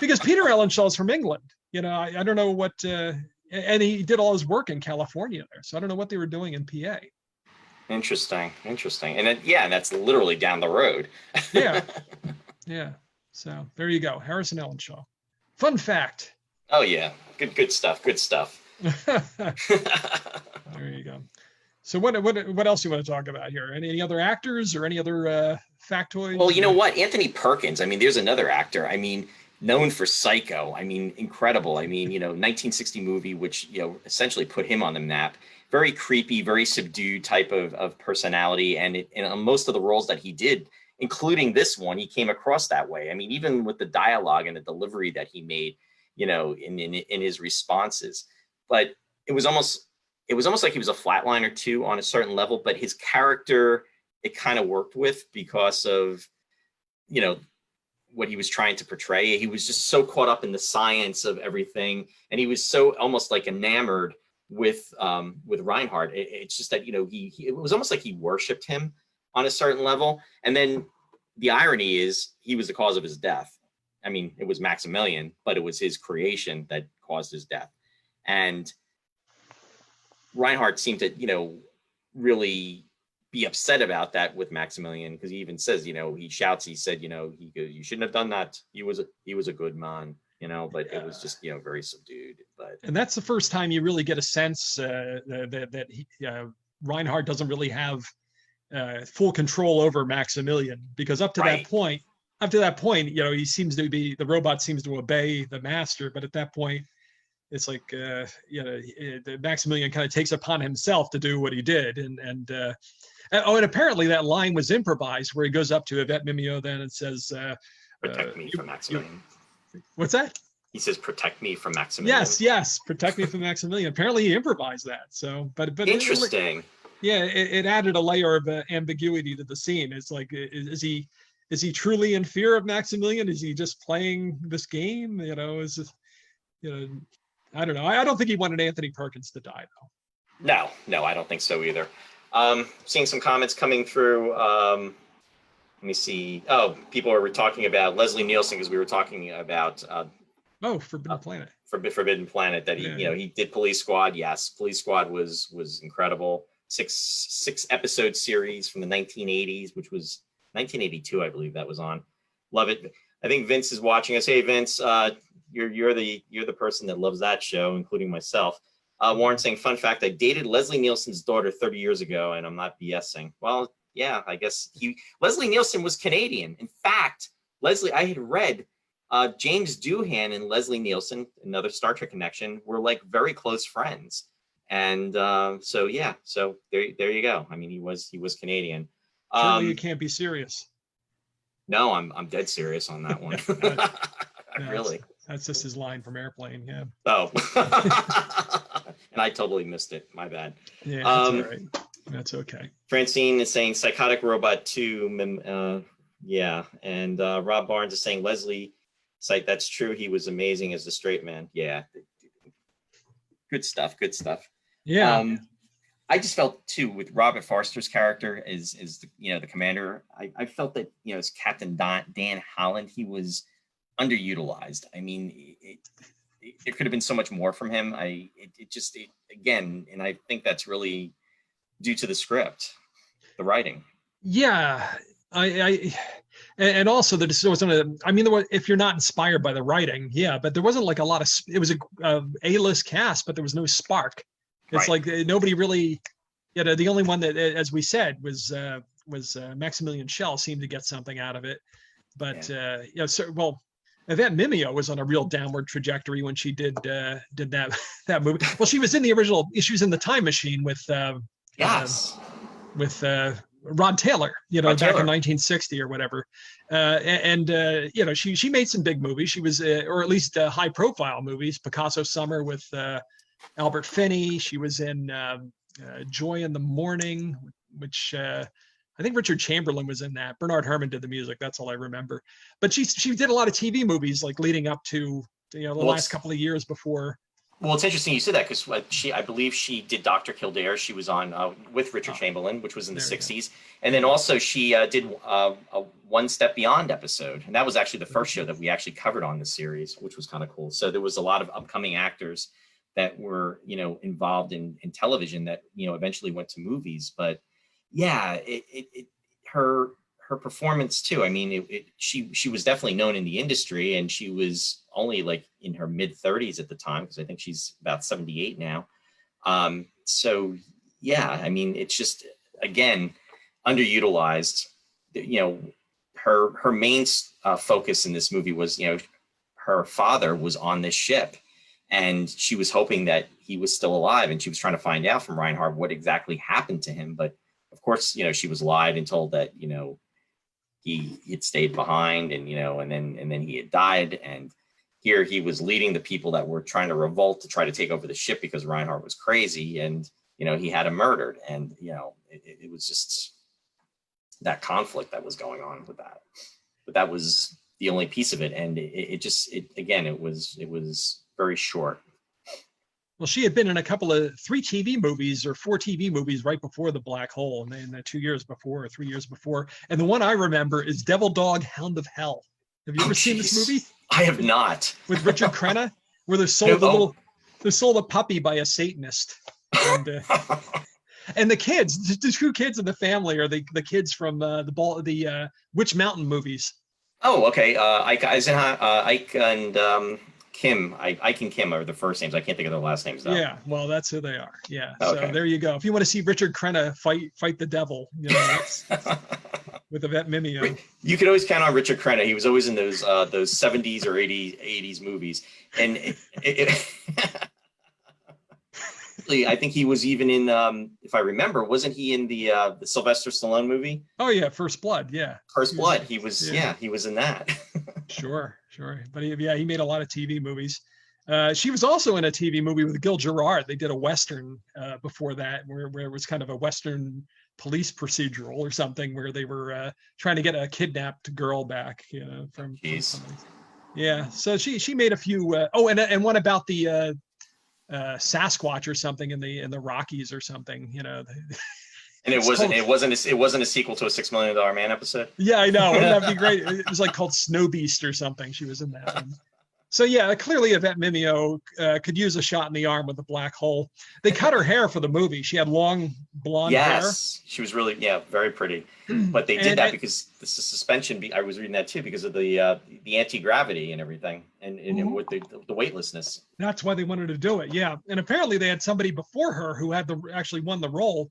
Because Peter Ellenshaw is from England. I don't know what, and he did all his work in California there. So I don't know what they were doing in PA. Interesting. And that's literally down the road. Yeah. So there you go. Harrison Ellenshaw. Fun fact. Oh yeah. Good stuff. There you go. So what else do you want to talk about here? Any other actors or any other factoids? Well, you know what? Anthony Perkins. I mean, there's another actor. I mean, known for Psycho. I mean, incredible. I mean, 1960 movie, which, essentially put him on the map. Very creepy, very subdued type of personality. And in most of the roles that he did, including this one, he came across that way. I mean, even with the dialogue and the delivery that he made, in his responses. But it was almost like he was a flatliner too on a certain level, but his character, it kind of worked with because of, what he was trying to portray. He was just so caught up in the science of everything. And he was so almost like enamored with Reinhardt. It's just that, it was almost like he worshiped him on a certain level. And then the irony is he was the cause of his death. I mean, it was Maximilian, but it was his creation that caused his death. And Reinhardt seemed to, really be upset about that with Maximilian, because he even says, he shouts, he said, he goes, you shouldn't have done that. He was a good man, but it was just, very subdued. And that's the first time you really get a sense that Reinhardt doesn't really have full control over Maximilian, because up to that point, he seems to be, the robot seems to obey the master, but at that point, it's like, Maximilian kind of takes upon himself to do what he did. And apparently that line was improvised, where he goes up to Yvette Mimieux then and says, protect me from Maximilian. What's that? He says, protect me from Maximilian. Yes, protect me from Maximilian. Apparently he improvised that. So, but interesting. It added a layer of ambiguity to the scene. It's like, is he truly in fear of Maximilian? Is he just playing this game? Is it, I don't know. I don't think he wanted Anthony Perkins to die, though. No, I don't think so either. Seeing some comments coming through. Let me see. Oh, people are talking about Leslie Nielsen, because we were talking about Forbidden Planet. Forbidden Planet. That he did Police Squad. Yes, Police Squad was incredible. Six episode series from the 1980s, which was 1982, I believe that was on. Love it. I think Vince is watching us. Hey, Vince. You're the person that loves that show, including myself. Warren saying, fun fact, I dated Leslie Nielsen's daughter 30 years ago, and I'm not BSing. Well, yeah, I guess Leslie Nielsen was Canadian. In fact, I had read James Doohan and Leslie Nielsen, another Star Trek connection, were like very close friends. And so there you go. I mean, he was Canadian. Surely you can't be serious. No, I'm dead serious on that one. Really. That's just his line from Airplane, yeah. Oh. And I totally missed it. My bad. Yeah, that's all right. That's okay. Francine is saying Psychotic Robot 2. Yeah. And Rob Barnes is saying Leslie, that's true. He was amazing as the straight man. Yeah. Good stuff. Yeah. I just felt too with Robert Forster's character as the commander. I felt that as Captain Dan Holland, he was underutilized. I mean, there could have been so much more from him. Again, and I think that's really due to the script, the writing. Yeah, and also there just wasn't if you're not inspired by the writing, yeah, but there wasn't like a lot of. It was a A-list cast, but there was no spark. It's like nobody really. The only one that, as we said, was Maximilian Schell seemed to get something out of it, but Yvette Mimieux was on a real downward trajectory when she did that movie. Well, she was in the original. She was in the Time Machine with Rod Taylor, Rod back Taylor. in 1960 or whatever. She made some big movies. She was, or at least high profile movies, Picasso Summer with Albert Finney. She was in Joy in the Morning, which I think Richard Chamberlain was in that. Bernard Herrmann did the music. That's all I remember. But she did a lot of TV movies like leading up to the last couple of years before. Well, it's interesting you said that because I believe she did Dr. Kildare. She was on with Richard Chamberlain, which was in the 60s. And then also she did a One Step Beyond episode. And that was actually the first show that we actually covered on the series, which was kind of cool. So there was a lot of upcoming actors that were, involved in television that, eventually went to movies. But yeah, her performance too. I mean, she was definitely known in the industry, and she was only like in her mid 30s at the time, because I think she's about 78 now. So yeah, I mean, it's just, again, underutilized. Her main focus in this movie was, her father was on this ship, and she was hoping that he was still alive, and she was trying to find out from Reinhardt what exactly happened to him. But of course, she was lied and told that, he had stayed behind, and and then he had died. And here he was leading the people that were trying to revolt to try to take over the ship because Reinhardt was crazy, and he had him murdered. And it was just that conflict that was going on with that. But that was the only piece of it, and it was very short. Well, she had been in a couple of 3 TV movies or 4 TV movies right before The Black Hole, and then 2 years before or 3 years before. And the one I remember is Devil Dog, Hound of Hell. Have you ever seen this movie? I have not. With Richard Crenna, where they sold a puppy by a Satanist. And the kids, the 2 kids in the family are the kids from the Witch Mountain movies. Oh, okay. Ike and Kim. Ike and Kim are the first names. I can't think of their last names though. Yeah, well, that's who they are. Yeah. Okay. So there you go. If you want to see Richard Crenna fight the devil, that's with Yvette Mimieux. You could always count on Richard Crenna. He was always in those 70s or 80s movies, and I think he was even in, if I remember, wasn't he in the Sylvester Stallone movie? Oh yeah, First Blood. Yeah. First Blood. He was. Yeah, he was in that. Sure. But he made a lot of TV movies. She was also in a TV movie with Gil Gerard. They did a Western before that, where it was kind of a Western police procedural or something, where they were trying to get a kidnapped girl back, from somebody. Yeah. So she made a few. And one about the Sasquatch or something in the Rockies or something. And it wasn't a sequel to a $6 Million Man episode. Yeah, I know. Wouldn't that be great? It was like called Snow Beast or something. She was in that one. So yeah, clearly Yvette Mimieux could use a shot in the arm with The Black Hole. They cut her hair for the movie. She had long blonde hair. Yes, she was really very pretty. But they did that because the suspension. I was reading that too because of the anti-gravity and everything, and with the weightlessness. That's why they wanted to do it. Yeah, and apparently they had somebody before her who had actually won the role.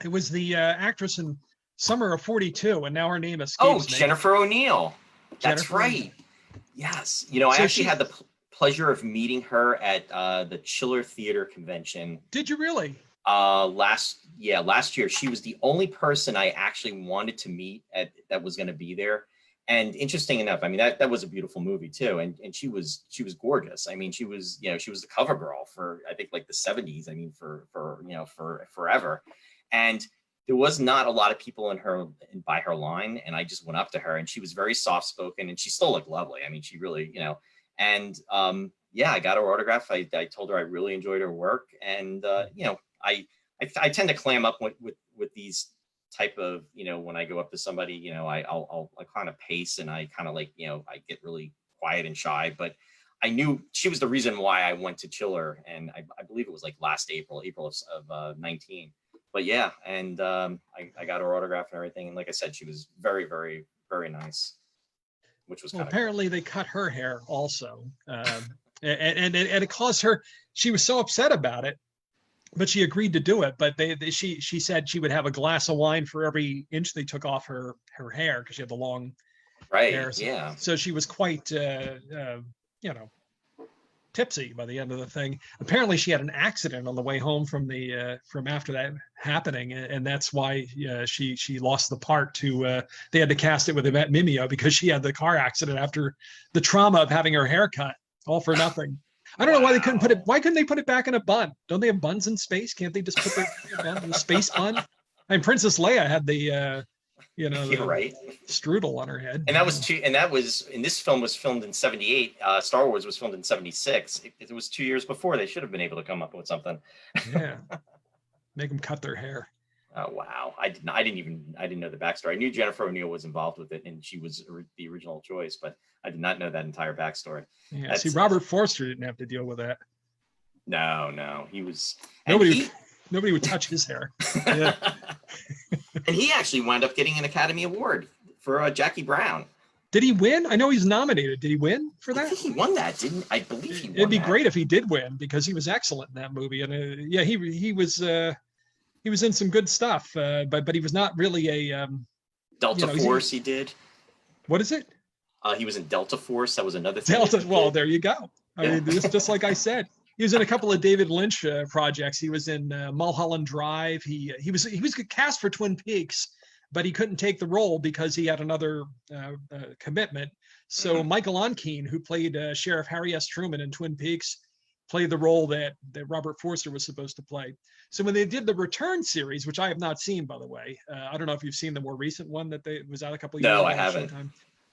It was the actress in Summer of 42, and now her name escapes me. Jennifer O'Neill. That's right. Yes. I actually had the pleasure of meeting her at the Chiller Theater convention. Did you really? Last year. She was the only person I actually wanted to meet that was going to be there. And interesting enough, I mean, that was a beautiful movie too. And she was gorgeous. I mean, she was the cover girl for, I think, like the 70s. I mean, for forever. And there was not a lot of people by her line, and I just went up to her, and she was very soft spoken, and she still looked lovely. I mean, she really, and I got her autograph. I told her I really enjoyed her work, and I tend to clam up with these type of, when I go up to somebody, I'll kind of pace, and I kind of I get really quiet and shy, but I knew she was the reason why I went to Chiller, and I believe it was like last April of 19. But yeah, and I got her autograph and everything, and like I said, she was very, very, very nice. Which was apparently cool. They cut her hair also, and it caused her. She was so upset about it, but she agreed to do it. But she said she would have a glass of wine for every inch they took off her hair because she had the long hair. Yeah. So she was quite tipsy by the end of the thing. Apparently, she had an accident on the way home from after that happening, and that's why she lost the part to. They had to cast it with Yvette Mimeo because she had the car accident after the trauma of having her hair cut, all for nothing. I don't know why they couldn't put it. Why couldn't they put it back in a bun? Don't they have buns in space? Can't they just put the space bun? I mean, Princess Leia had the You're right. strudel on her head. And this film was filmed in 78. Star Wars was filmed in 76. It was 2 years before. They should have been able to come up with something. Yeah. Make them cut their hair. Oh, wow. I didn't know the backstory. I knew Jennifer O'Neill was involved with it and she was the original choice, but I did not know that entire backstory. Yeah. See, Robert Forster didn't have to deal with that. No, he was. Nobody would touch his hair. Yeah. And he actually wound up getting an Academy Award for Jackie Brown. Did he win? I know he's nominated. Did he win for that? I think he won that, didn't I? Believe he won. It'd be great if he did win because he was excellent in that movie. And he was in some good stuff, but he was not really a Delta Force. He did. What is it? He was in Delta Force. That was another thing. Delta. Well, there you go. I mean, just like I said. He was in a couple of David Lynch projects. He was in Mulholland Drive. He was cast for Twin Peaks, but he couldn't take the role because he had another commitment. So Michael Onkeen, who played Sheriff Harry S. Truman in Twin Peaks, played the role that Robert Forster was supposed to play. So when they did the Return series, which I have not seen, by the way, I don't know if you've seen the more recent one that was out a couple of years ago. No, I haven't.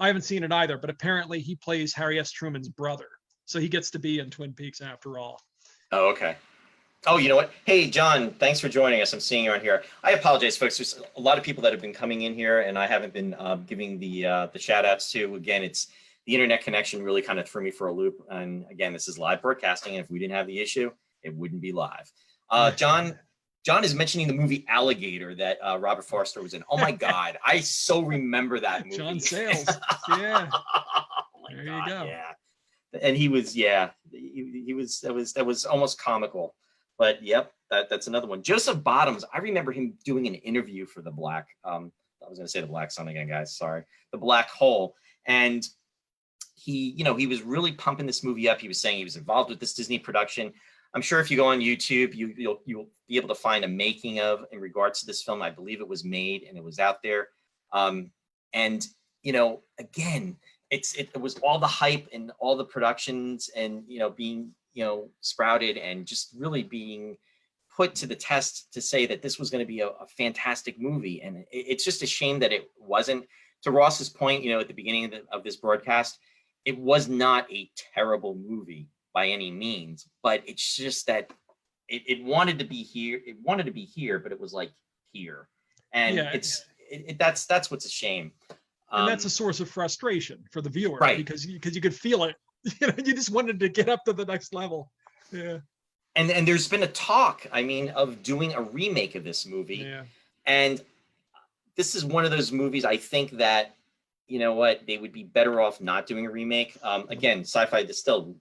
I haven't seen it either, but apparently he plays Harry S. Truman's brother. So he gets to be in Twin Peaks after all. Oh, okay. Oh, you know what? Hey, John, thanks for joining us. I'm seeing you on here. I apologize, folks. There's a lot of people that have been coming in here, and I haven't been giving the shout outs to. Again, it's the internet connection really kind of threw me for a loop. And again, this is live broadcasting, and if we didn't have the issue, it wouldn't be live. John is mentioning the movie Alligator that Robert Forster was in. Oh my God, I so remember that movie. John Sayles. Yeah. Oh my there God, you go. Yeah. And he was, that was almost comical, but yep, that's another one. Joseph Bottoms, I remember him doing an interview for the Black, I was going to say the Black Sun again, guys, sorry, the Black Hole. And he was really pumping this movie up. He was saying he was involved with this Disney production. I'm sure if you go on YouTube, you'll be able to find a making of in regards to this film. I believe it was made and it was out there. And, again, it was all the hype and all the productions and, being, sprouted and just really being put to the test to say that this was going to be a fantastic movie. And it's just a shame that it wasn't. To Ross's point, at the beginning of this broadcast, it was not a terrible movie by any means, but it's just that it wanted to be here. It wanted to be here, but it was like here. And that's what's a shame. And that's a source of frustration for the viewer, right? Because you could feel it. You just wanted to get up to the next level. Yeah. And there's been a talk, of doing a remake of this movie. Yeah. And this is one of those movies I think that, they would be better off not doing a remake. Again, Sci-Fi Distilled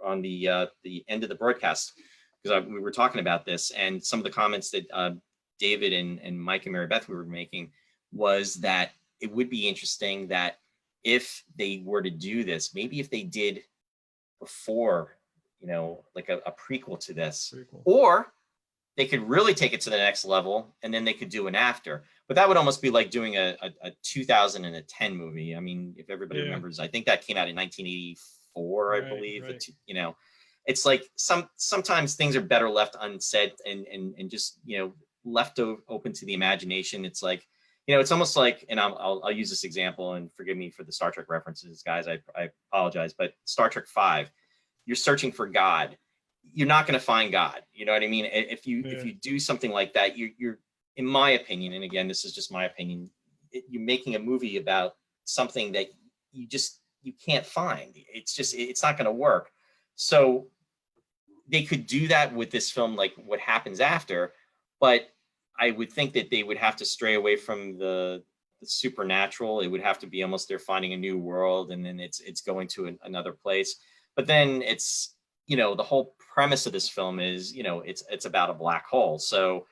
on the end of the broadcast, because we were talking about this, and some of the comments that David and Mike and Mary Beth were making was that it would be interesting that if they were to do this, maybe if they did before, like a prequel to this, or they could really take it to the next level and then they could do an after. But that would almost be like doing a 2010 movie. If everybody remembers, I think that came out in 1984, I believe. Right. It's like sometimes things are better left unsaid and just, left open to the imagination. It's like, it's almost like, and I'll use this example, and forgive me for the Star Trek references, guys. I apologize, but Star Trek V, you're searching for God. You're not going to find God. You know what I mean? If you do something like that, you're, in my opinion, and again, this is just my opinion, you're making a movie about something that you can't find. It's not going to work. So they could do that with this film, like what happens after, but I would think that they would have to stray away from the supernatural. It would have to be almost they're finding a new world, and then it's going to another place. But then it's, the whole premise of this film is, it's about a black hole. So,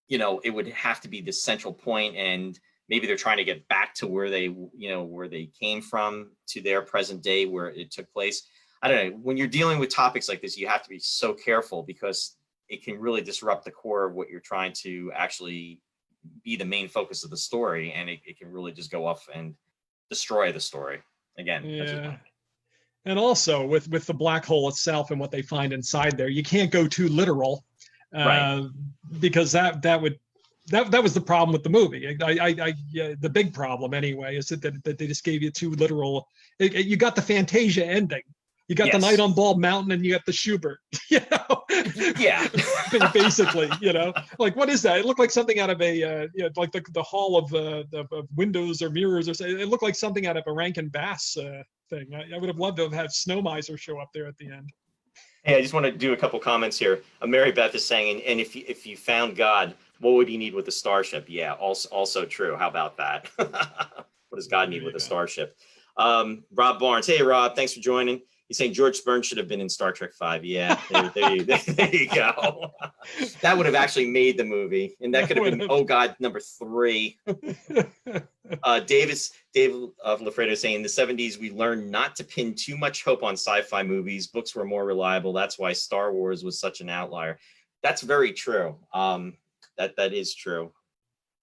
it would have to be the central point, and maybe they're trying to get back to where they came from to their present day where it took place. I don't know, when you're dealing with topics like this, you have to be so careful because it can really disrupt the core of what you're trying to actually be the main focus of the story, and it can really just go off and destroy the story. Again, that's just Yeah. And also with the black hole itself and what they find inside there, you can't go too literal, right. because that was the problem with the movie. Yeah, the big problem anyway is that they just gave you too literal. You got the Fantasia ending. You got the Night Yes. on Bald Mountain, and you got the Schubert. You know, Yeah. basically, you know, like what is that? It looked like something out of a, you know, like the hall of the windows or mirrors, or something. It looked like something out of a Rankin Bass thing. I would have loved to have had Snow Miser show up there at the end. Hey, I just want to do a couple comments here. Mary Beth is saying, and if you found God, what would he need with a starship? Yeah, also true. How about that? What does God need with a starship? Rob Barnes. Hey, Rob, thanks for joining. He's saying George Burns should have been in Star Trek V. Yeah, there you go. That would have actually made the movie, and that could have been, oh God, number 3. David Lafredo saying, in the 70s, we learned not to pin too much hope on sci-fi movies. Books were more reliable. That's why Star Wars was such an outlier. That's very true. That is true.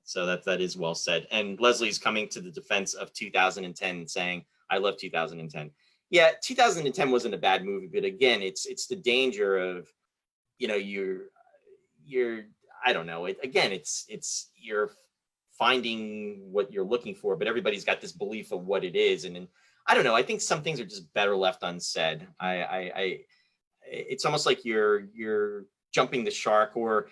So that is well said. And Leslie's coming to the defense of 2010 and saying, I love 2010. Yeah, 2010 wasn't a bad movie, but again, it's the danger of, you know, you're I don't know. It's you're finding what you're looking for, but everybody's got this belief of what it is, and I don't know. I think some things are just better left unsaid. It's almost like you're jumping the shark, or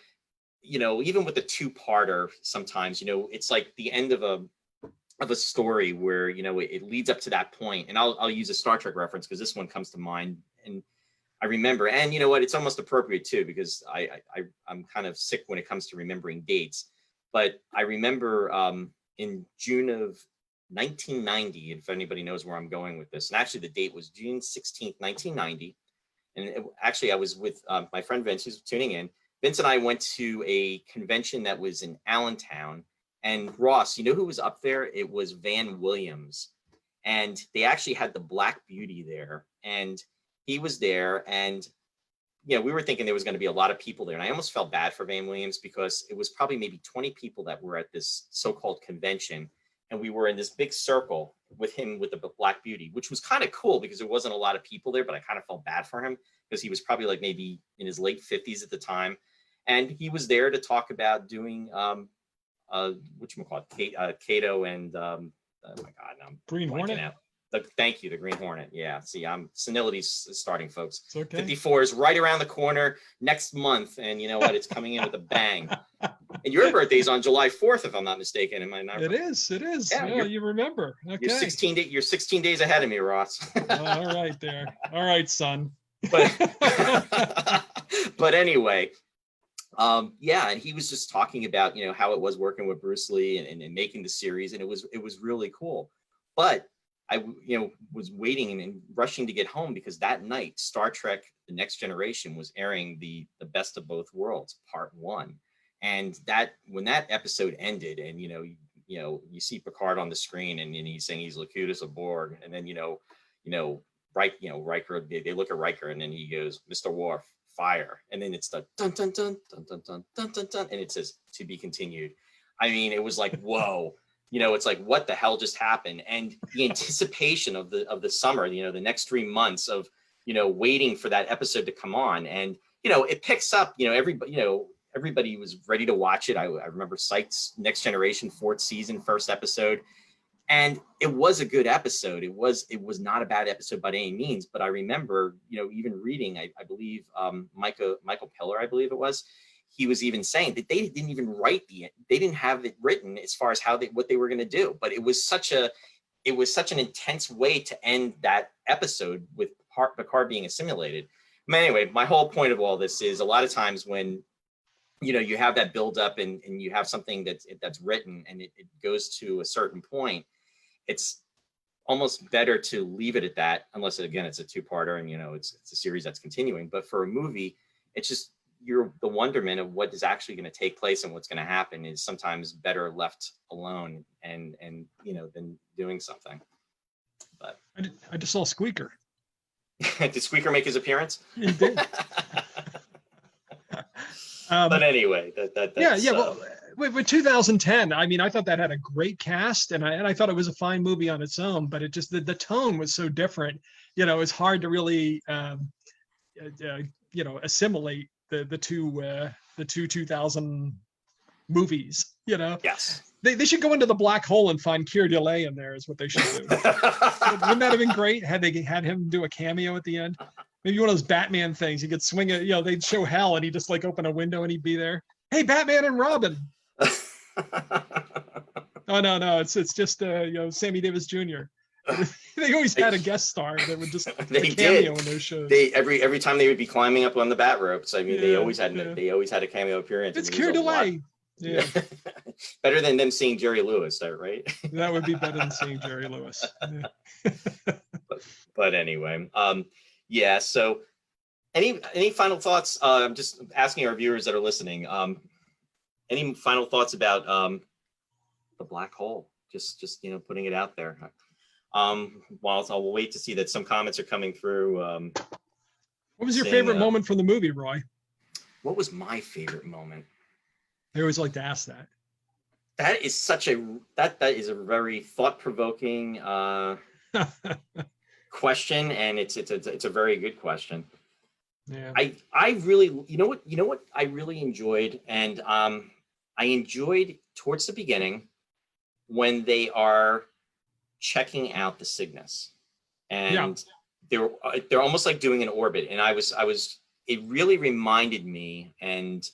you know, even with the two-parter, sometimes, you know, it's like the end of a story where, you know, it leads up to that point. And I'll use a Star Trek reference because this one comes to mind, and I remember, and you know what, it's almost appropriate too, because I'm kind of sick when it comes to remembering dates. But I remember in June of 1990, if anybody knows where I'm going with this, and actually the date was June 16th, 1990. And actually I was with my friend Vince, who's tuning in. Vince and I went to a convention that was in Allentown. And Ross, you know who was up there? It was Van Williams. And they actually had the Black Beauty there. And he was there. And, you know, we were thinking there was going to be a lot of people there. And I almost felt bad for Van Williams because it was probably maybe 20 people that were at this so-called convention. And we were in this big circle with him with the Black Beauty, which was kind of cool because there wasn't a lot of people there, but I kind of felt bad for him because he was probably like maybe in his late 50s at the time. And he was there to talk about doing whatchamacallit, Cato and oh my God, now I'm Green Hornet. out. Thank you, the Green Hornet. Yeah, see, senility's starting, folks. It's okay. 54 is right around the corner next month, and you know what? It's coming in with a bang. And your birthday's on July 4th, if I'm not mistaken. Am I not? It is. Yeah, you remember. Okay. You're 16 days ahead of me, Ross. All right, there. All right, son. But anyway. Yeah, and he was just talking about, you know, how it was working with Bruce Lee and making the series, and it was really cool. But I, you know, was waiting and rushing to get home because that night Star Trek: The Next Generation was airing the Best of Both Worlds Part 1, and that when that episode ended, and you see Picard on the screen, and he's saying he's Locutus of Borg, and then Riker, they look at Riker, and then he goes, Mr. Worf, fire, and then it's the dun dun dun dun dun dun dun dun dun, and it says to be continued. I mean, it was like, whoa, you know, it's like, what the hell just happened? And the anticipation of the summer, you know, the next 3 months of, you know, waiting for that episode to come on, and you know, it picks up, you know, everybody was ready to watch it. I remember Sykes' Next Generation 4th season, 1st episode. And it was a good episode. It was not a bad episode by any means, but I remember, you know, even reading, I believe Michael Piller, I believe it was, he was even saying that they didn't even write they didn't have it written as far as what they were going to do. But it was such an intense way to end that episode with Picard being assimilated. But anyway, my whole point of all this is a lot of times when, you know, you have that build up and you have something that's written and it goes to a certain point, it's almost better to leave it at that, unless again it's a two-parter and you know it's a series that's continuing. But for a movie, it's just the wonderment of what is actually going to take place and what's going to happen is sometimes better left alone and you know than doing something. But I just saw Squeaker. Did Squeaker make his appearance? He did. But anyway, that's yeah. Well, with 2010, I mean, I thought that had a great cast, and I thought it was a fine movie on its own. But it just the tone was so different. You know, it's hard to really assimilate the two 2000 movies. You know. Yes. They should go into the black hole and find Keir Dullea in there is what they should do. Wouldn't that have been great had they had him do a cameo at the end? Maybe one of those Batman things. He could swing it, they'd show hell and he'd just like open a window and he'd be there. Hey, Batman and Robin. Oh, no. It's just, Sammy Davis Jr. They always had a guest star that would just cameo in those shows. Every time they would be climbing up on the bat ropes. I mean, they always had a cameo appearance. It's Keir Dullea. Yeah. Better than them seeing Jerry Lewis, right? That would be better than seeing Jerry Lewis. Yeah. but anyway, yeah. So, any final thoughts? I'm just asking our viewers that are listening. Any final thoughts about the black hole? Just putting it out there. While I'll wait to see that some comments are coming through. What was your favorite moment from the movie, Roy? What was my favorite moment? I always like to ask that. That is that is a very thought-provoking question, and it's a very good question. Yeah. I really, what I really enjoyed, and I enjoyed towards the beginning when they are checking out the Cygnus, and they're almost like doing an orbit, and it really reminded me, and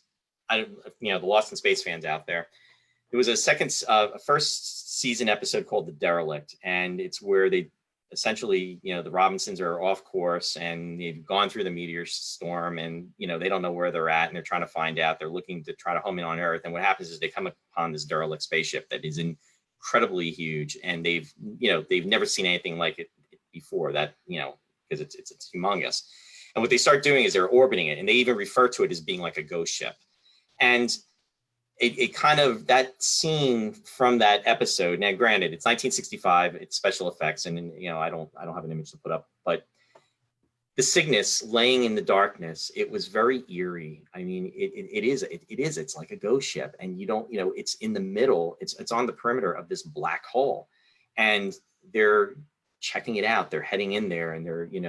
the Lost in Space fans out there, there was a first season episode called The Derelict, and it's where they essentially, the Robinsons are off course and they've gone through the meteor storm, and they don't know where they're at, and they're trying to find out. They're looking to try to home in on Earth, and what happens is they come upon this derelict spaceship that is incredibly huge, and they've never seen anything like it before. That because it's humongous, and what they start doing is they're orbiting it, and they even refer to it as being like a ghost ship. And it kind of, that scene from that episode, now granted, it's 1965, it's special effects, and I don't have an image to put up, but the Cygnus laying in the darkness, it was very eerie. I mean, it's like a ghost ship, and it's in the middle, it's on the perimeter of this black hole, and they're checking it out. They're heading in there, and they're going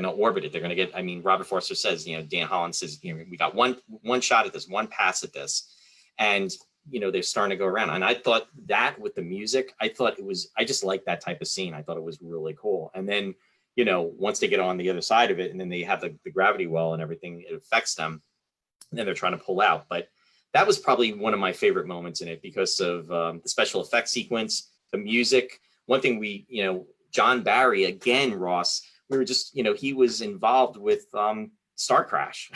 to orbit it. They're going to get, Robert Forster says, Dan Holland says, we got one shot at this, one pass at this. And, they're starting to go around. And I thought that with the music, I just liked that type of scene. I thought it was really cool. And then, once they get on the other side of it, and then they have the gravity well and everything, it affects them. And then they're trying to pull out. But that was probably one of my favorite moments in it because of the special effects sequence, the music. One thing John Barry, again, Ross, we were just, he was involved with Star Crash.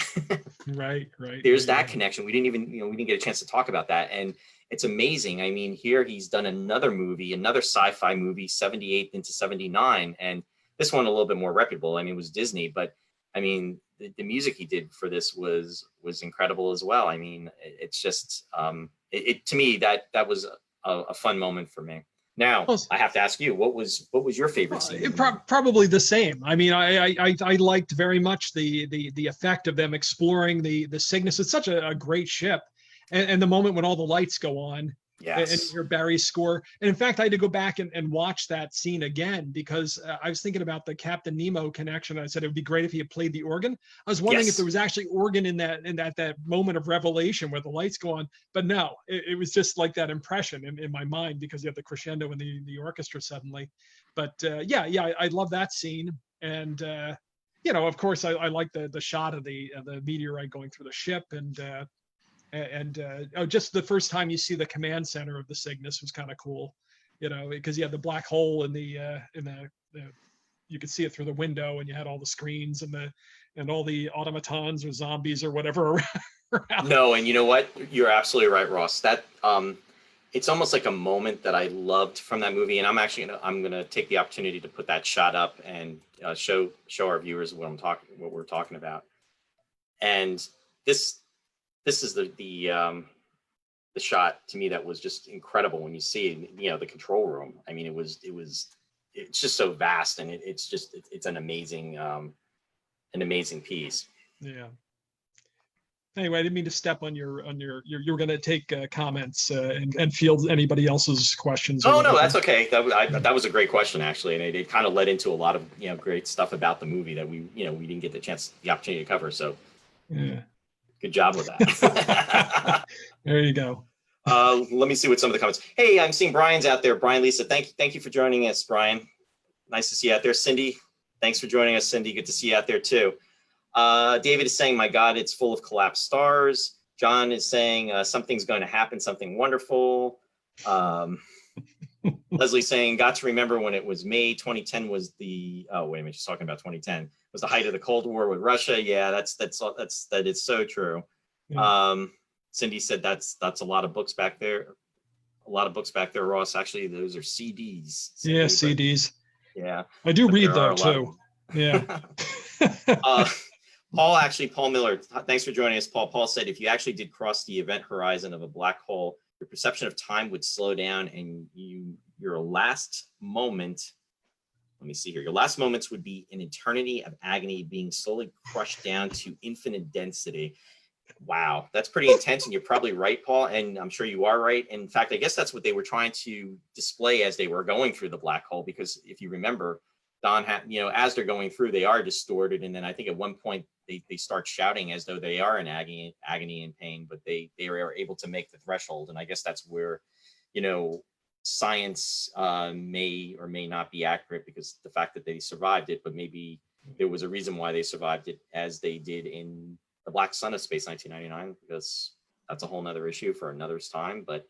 Right. There's that connection. We didn't even, we didn't get a chance to talk about that. And it's amazing. Here he's done another sci-fi movie, 78 into 79. And this one a little bit more reputable. It was Disney, but the music he did for this was incredible as well. It's just, to me, that was a fun moment for me. Now, I have to ask you, what was your favorite scene? Probably the same. I liked very much the effect of them exploring the Cygnus. It's such a great ship, and the moment when all the lights go on, yes, and you hear Barry's score. And in fact, I had to go back and watch that scene again because I was thinking about the Captain Nemo connection. I said it would be great if he had played the organ. I was wondering if there was actually organ in that moment of revelation where the lights go on, but no, it was just like that impression in my mind because you have the crescendo and the orchestra suddenly. But I love that scene. And of course, I like the shot of the meteorite going through the ship, and just the first time you see the command center of the Cygnus was kind of cool, because you had the black hole in the you could see it through the window, and you had all the screens and all the automatons or zombies or whatever around. No, and you know what? You're absolutely right, Ross. That it's almost like a moment that I loved from that movie, and I'm gonna take the opportunity to put that shot up and show our viewers what we're talking about. And this is the shot to me that was just incredible when you see the control room. It was it's just so vast, and it's an amazing piece. Yeah. Anyway, I didn't mean to step on your you were going to take comments and field anybody else's questions. Oh, no, that's okay. That was a great question, actually, and it kind of led into a lot of great stuff about the movie that we didn't get the opportunity to cover. So, yeah, good job with that. There you go. Let me see what some of the comments. Hey, I'm seeing Brian's out there. Brian, Lisa, thank you for joining us, Brian. Nice to see you out there. Cindy, thanks for joining us, Cindy. Good to see you out there too. David is saying, my God, it's full of collapsed stars. John is saying something's going to happen, something wonderful. Leslie's saying, got to remember when it was made. 2010 was the, oh, wait a minute, she's talking about 2010. Was the height of the Cold War with Russia. Yeah, that is so true. Yeah. Cindy said that's a lot of books back there. A lot of books back there, Ross. Actually, those are CDs. Cindy, yeah, CDs. Yeah. I do read though too. Yeah. Paul Miller, thanks for joining us, Paul. Paul said, if you actually did cross the event horizon of a black hole, your perception of time would slow down, and your last moment, let me see here, your last moments would be an eternity of agony being slowly crushed down to infinite density. Wow, that's pretty intense, and you're probably right, Paul, and I'm sure you are right. In fact, I guess that's what they were trying to display as they were going through the black hole, because if you remember, Don had, as they're going through, they are distorted, and then I think at one point they start shouting as though they are in agony and pain, but they are able to make the threshold, and I guess that's where, science may or may not be accurate, because the fact that they survived it, but maybe there was a reason why they survived it as they did in The Black Sun of Space 1999, because that's a whole nother issue for another's time, but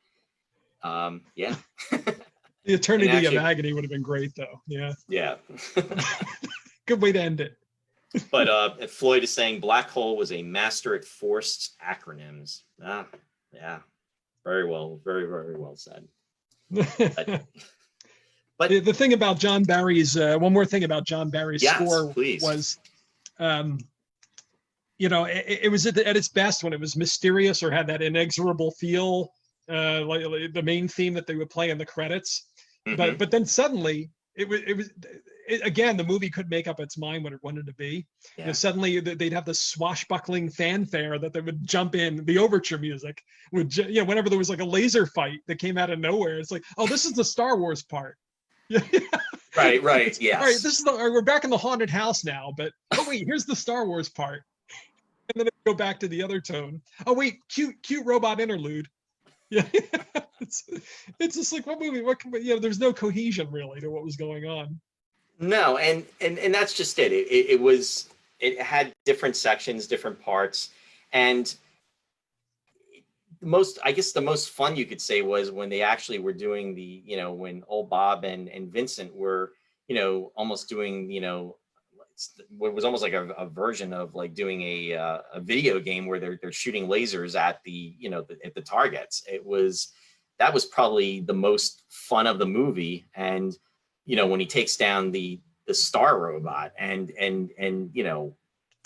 yeah. The eternity of agony would have been great, though. Yeah. Yeah. Good way to end it. But Floyd is saying black hole was a master at forced acronyms. Yeah. Very well, very, very well said. But the thing about John Barry's, one more thing about John Barry's score please. Was, it was at its best when it was mysterious or had that inexorable feel, like the main theme that they would play in the credits. Mm-hmm. But then suddenly it was again, the movie couldn't make up its mind what it wanted to be. Yeah. Suddenly they'd have this swashbuckling fanfare that they would jump in. The overture music would, whenever there was like a laser fight that came out of nowhere, it's like, oh, this is the Star Wars part. Right. Yes. All right, we're back in the haunted house now, but oh wait, here's the Star Wars part. And then it go back to the other tone. Oh wait, cute robot interlude. Yeah, it's just like, what movie? What there's no cohesion really to what was going on. No, and that's just it. It had different sections, different parts, and the most fun you could say was when they actually were doing when old Bob and Vincent were almost doing what was almost like a version of like doing a video game where they're shooting lasers at the at the targets. That was probably the most fun of the movie. And when he takes down the star robot and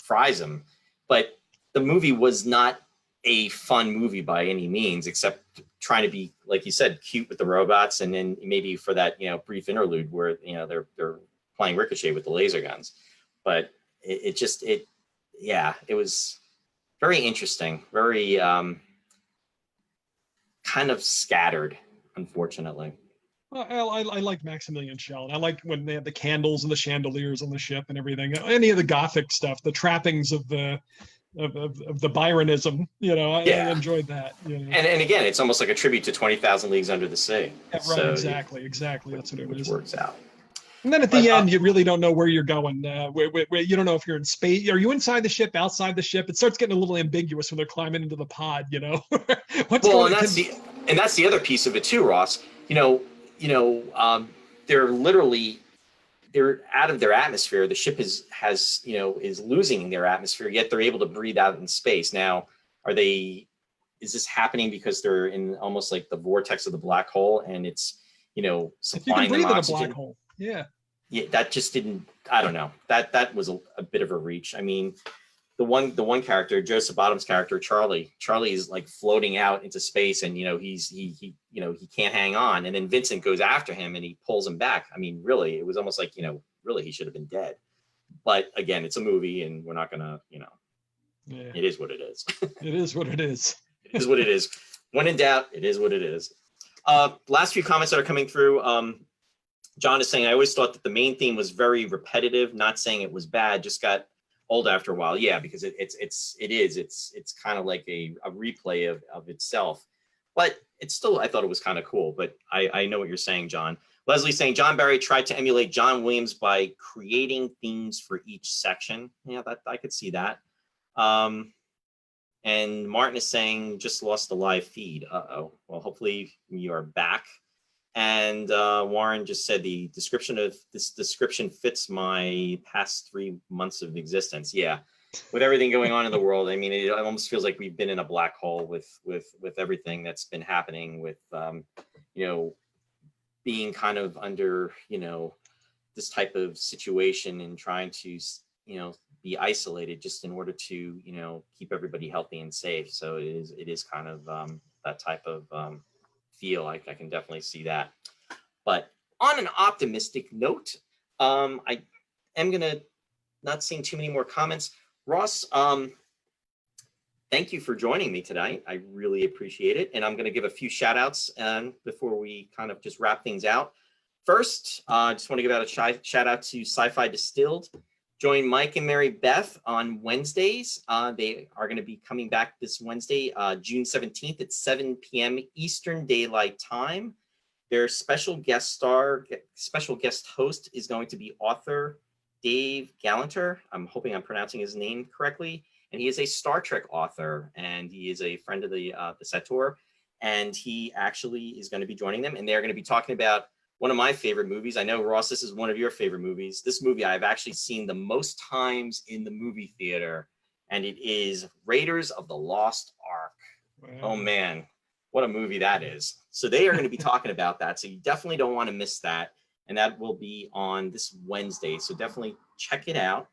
fries him, but the movie was not a fun movie by any means, except trying to be, like you said, cute with the robots, and then maybe for that brief interlude where they're playing Ricochet with the laser guns. But it was very interesting, very kind of scattered, unfortunately. Well, I like Maximilian Schell, and I like when they had the candles and the chandeliers on the ship and everything. Any of the Gothic stuff, the trappings of the Byronism, I enjoyed that. And again, it's almost like a tribute to 20,000 Leagues Under the Sea. Yeah, right, so exactly. That's what it is. Works out. And then at the end, you really don't know where you're going. Where you don't know if you're in space. Are you inside the ship, outside the ship? It starts getting a little ambiguous when they're climbing into the pod. What's going on? And that's the other piece of it too, Ross. They're out of their atmosphere. The ship is losing their atmosphere, yet they're able to breathe out in space. Now, is this happening because they're in almost like the vortex of the black hole, and it's supplying them oxygen? In a black hole. Yeah, that just didn't. I don't know. That was a bit of a reach. I mean, the one character, Joseph Bottom's character, Charlie is like floating out into space, and he can't hang on, and then Vincent goes after him and he pulls him back. I mean, really, it was almost like, really he should have been dead. But again, it's a movie, and we're not gonna, Yeah. It is what it is. It is what it is. It is what it is. When in doubt, it is what it is. Last few comments that are coming through. John is saying, I always thought that the main theme was very repetitive, not saying it was bad, just got old after a while. Yeah, because it's kind of like a replay of itself. But it's still, I thought it was kind of cool. But I know what you're saying, John. Leslie saying, John Barry tried to emulate John Williams by creating themes for each section. Yeah, that I could see that. And Martin is saying, just lost the live feed. Uh-oh. Well, hopefully you are back. And Warren just said the description fits my past 3 months of existence. Yeah, with everything going on in the world, I mean, it almost feels like we've been in a black hole with everything that's been happening with, being kind of under, this type of situation and trying to, be isolated just in order to, keep everybody healthy and safe. So it is kind of that type of feel. I can definitely see that. But on an optimistic note, I am gonna not seeing too many more comments. Ross, thank you for joining me tonight. I really appreciate it. And I'm gonna give a few shout outs before we kind of just wrap things out. First, I just want to give out a shout out to Sci-Fi Distilled. Join Mike and Mary Beth on Wednesdays. They are going to be coming back this Wednesday, June 17th at 7 p.m. Eastern Daylight Time. Their special guest host is going to be author Dave Gallanter. I'm hoping I'm pronouncing his name correctly. And he is a Star Trek author, and he is a friend of the Setor. And he actually is going to be joining them, and they're going to be talking about one of my favorite movies. I know, Ross, this is one of your favorite movies. This movie I've actually seen the most times in the movie theater, and it is Raiders of the Lost Ark. Wow. Oh, man, what a movie that is. So they are going to be talking about that. So you definitely don't want to miss that. And that will be on this Wednesday. So definitely check it out.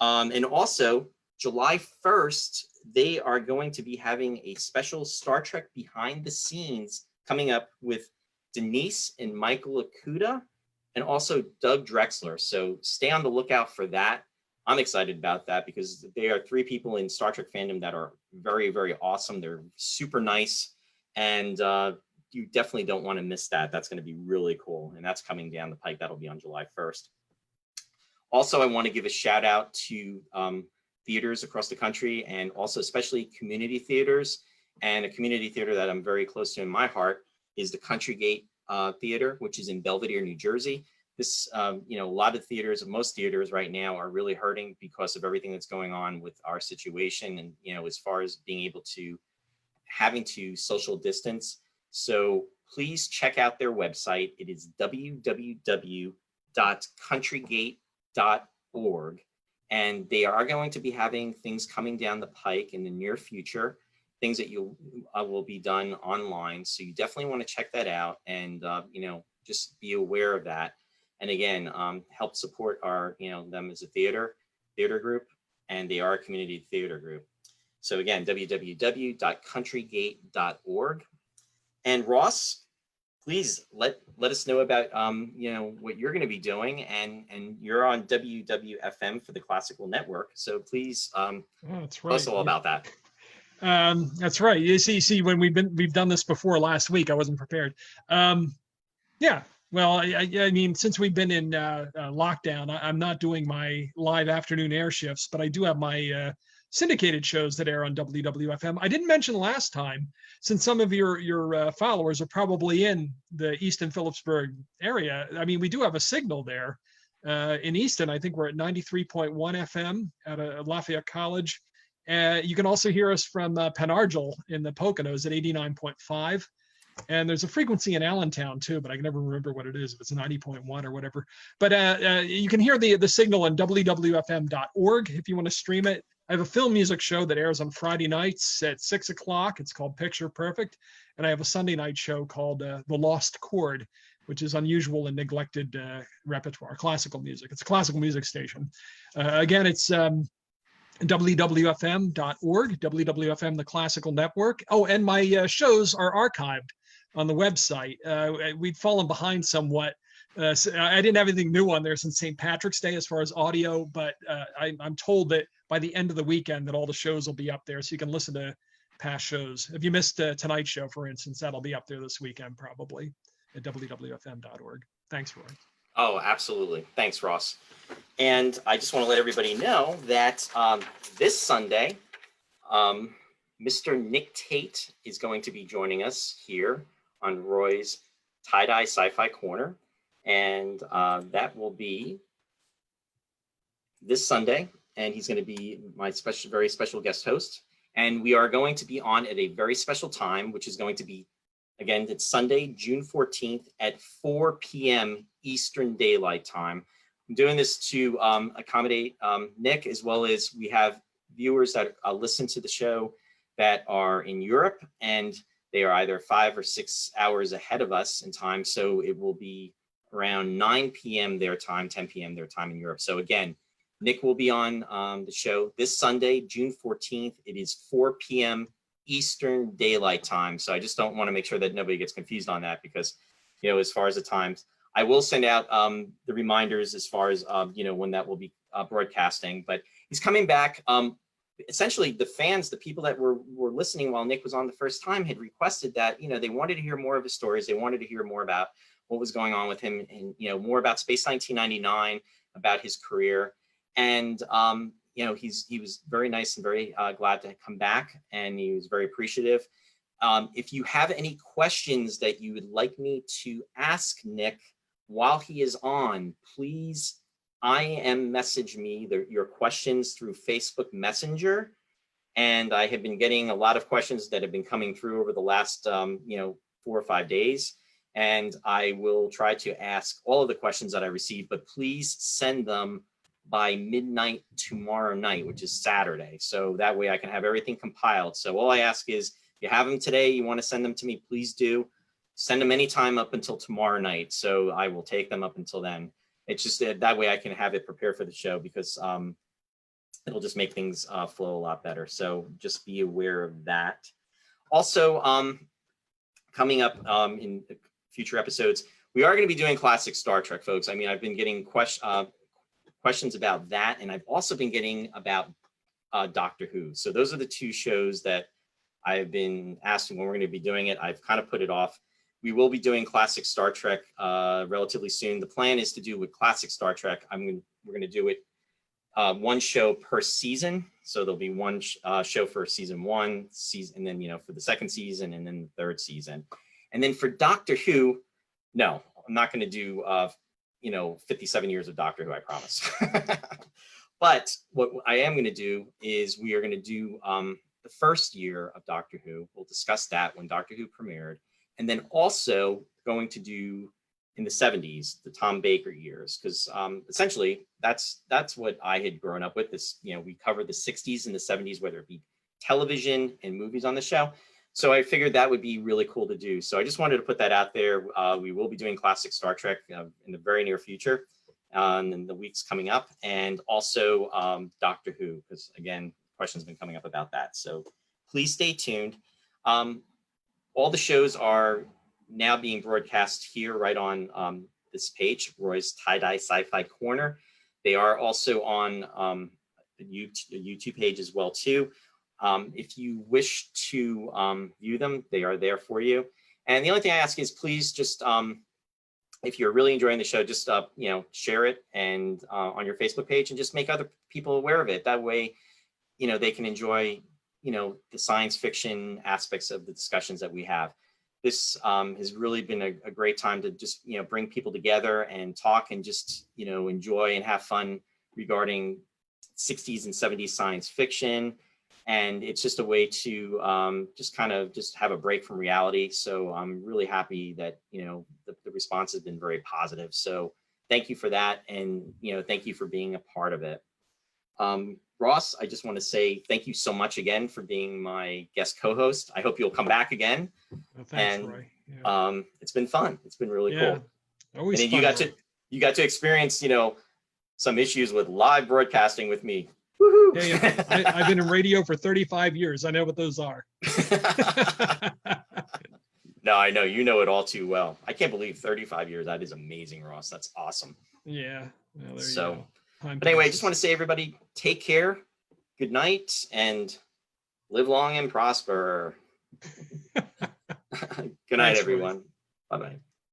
And also, July 1st, they are going to be having a special Star Trek behind the scenes coming up with Denise and Michael Okuda, and also Doug Drexler. So stay on the lookout for that. I'm excited about that because they are 3 people in Star Trek fandom that are very, very awesome. They're super nice, and you definitely don't want to miss that. That's going to be really cool, and that's coming down the pike. That'll be on July 1st. Also, I want to give a shout out to theaters across the country, and also especially community theaters. And a community theater that I'm very close to in my heart is the Country Gate Theater, which is in Belvedere, New Jersey. This, a lot of theaters, most theaters right now are really hurting because of everything that's going on with our situation, and, as far as being able to, having to social distance. So please check out their website. It is www.countrygate.org. And they are going to be having things coming down the pike in the near future, things that you will be done online. So you definitely want to check that out, and just be aware of that. And again, help support our them as a theater group, and they are a community theater group. So again, www.countrygate.org. And Ross, please let us know about what you're going to be doing, and you're on WWFM for the Classical Network. So please that's right. Tell us all about that. That's right. You see, when we've done this before last week, I wasn't prepared. Yeah. Well, I mean, since we've been in lockdown, I'm not doing my live afternoon air shifts, but I do have my syndicated shows that air on WWFM. I didn't mention last time, since some of your followers are probably in the Easton Phillipsburg area. I mean, we do have a signal there. In Easton, I think we're at 93.1 FM at Lafayette College. You can also hear us from Penargil in the Poconos at 89.5. And there's a frequency in Allentown too, but I can never remember what it is, if it's 90.1 or whatever. But you can hear the signal on WWFM.org if you want to stream it. I have a film music show that airs on Friday nights at 6 o'clock. It's called Picture Perfect. And I have a Sunday night show called The Lost Chord, which is unusual and neglected repertoire, classical music. It's a classical music station. Again, it's WWFM.org, WWFM, the Classical Network. Oh, and my shows are archived on the website. We'd fallen behind somewhat. So I didn't have anything new on there since St. Patrick's Day as far as audio, but I'm told that by the end of the weekend that all the shows will be up there, so you can listen to past shows. If you missed tonight's show, for instance, that'll be up there this weekend probably at WWFM.org. Thanks, Roy. Oh, absolutely. Thanks, Ross. And I just want to let everybody know that this Sunday, Mr. Nick Tate is going to be joining us here on Roy's Tie-Dye Sci-Fi Corner. And that will be this Sunday. And he's going to be my very special guest host. And we are going to be on at a very special time, which is going to be, again, it's Sunday, June 14th at 4 p.m. Eastern Daylight Time. I'm doing this to accommodate Nick, as well as we have viewers that listen to the show that are in Europe, and they are either 5 or 6 hours ahead of us in time. So it will be around 9 p.m. their time, 10 p.m. their time in Europe. So again, Nick will be on the show this Sunday, June 14th. It is 4 p.m. Eastern Daylight Time. So I just don't want to make sure that nobody gets confused on that, because, you know, as far as the times, I will send out the reminders as far as, you know, when that will be broadcasting. But he's coming back. Essentially, the fans, the people that were listening while Nick was on the first time, had requested that, you know, they wanted to hear more of his stories. They wanted to hear more about what was going on with him, and, you know, more about Space 1999, about his career. And, you know, he was very nice and very glad to come back, and he was very appreciative. If you have any questions that you would like me to ask Nick while he is on, please IM message me your questions through Facebook Messenger. And I have been getting a lot of questions that have been coming through over the last, you know, 4 or 5 days. And I will try to ask all of the questions that I receive, but please send them by midnight tomorrow night, which is Saturday. So that way I can have everything compiled. So all I ask is, if you have them today, you want to send them to me, please do. Send them anytime up until tomorrow night. So I will take them up until then. It's just that way I can have it prepared for the show, because it'll just make things flow a lot better. So just be aware of that. Also, coming up in future episodes, we are going to be doing classic Star Trek, folks. I mean, I've been getting questions about that, and I've also been getting about Doctor Who. So those are the two shows that I've been asking when we're going to be doing it. I've kind of put it off. We will be doing classic Star Trek relatively soon. The plan is to do with classic Star Trek. We're going to do it one show per season. So there'll be one show for season 1, and then, you know, for the second season, and then the third season. And then for Doctor Who, no, I'm not going to do, you know, 57 years of Doctor Who, I promise. But what I am going to do is we are going to do the first year of Doctor Who. We'll discuss that when Doctor Who premiered. And then also going to do in the 70s, the Tom Baker years, because essentially that's what I had grown up with. This, you know, we covered the 60s and the 70s, whether it be television and movies on the show. So I figured that would be really cool to do. So I just wanted to put that out there. We will be doing classic Star Trek in the very near future, in the weeks coming up, and also Doctor Who, because again, questions have been coming up about that. So please stay tuned. All the shows are now being broadcast here right on this page, Roy's Tie-Dye Sci-Fi Corner. They are also on the YouTube page as well too. If you wish to view them, they are there for you. And the only thing I ask is, please just, if you're really enjoying the show, just you know, share it and on your Facebook page, and just make other people aware of it. That way, you know, they can enjoy, you know, the science fiction aspects of the discussions that we have. This has really been a great time to just, you know, bring people together and talk and just, you know, enjoy and have fun regarding 60s and 70s science fiction. And it's just a way to just kind of just have a break from reality. So I'm really happy that, you know, the response has been very positive. So thank you for that. And, you know, thank you for being a part of it. Ross, I just want to say thank you so much again for being my guest co-host. I hope you'll come back again. Well, thanks, and Roy. Yeah. It's been fun. It's been really cool. Always and fun, you got to experience, you know, some issues with live broadcasting with me. Woohoo! Hey, I've been in radio for 35 years. I know what those are. No, I know. You know it all too well. I can't believe 35 years. That is amazing, Ross. That's awesome. Yeah. Well, there So, you go. Time but anyway, I passes. just want to say, everybody, take care. Good night and live long and prosper. Good night, Thanks, Roy. everyone. Bye-bye.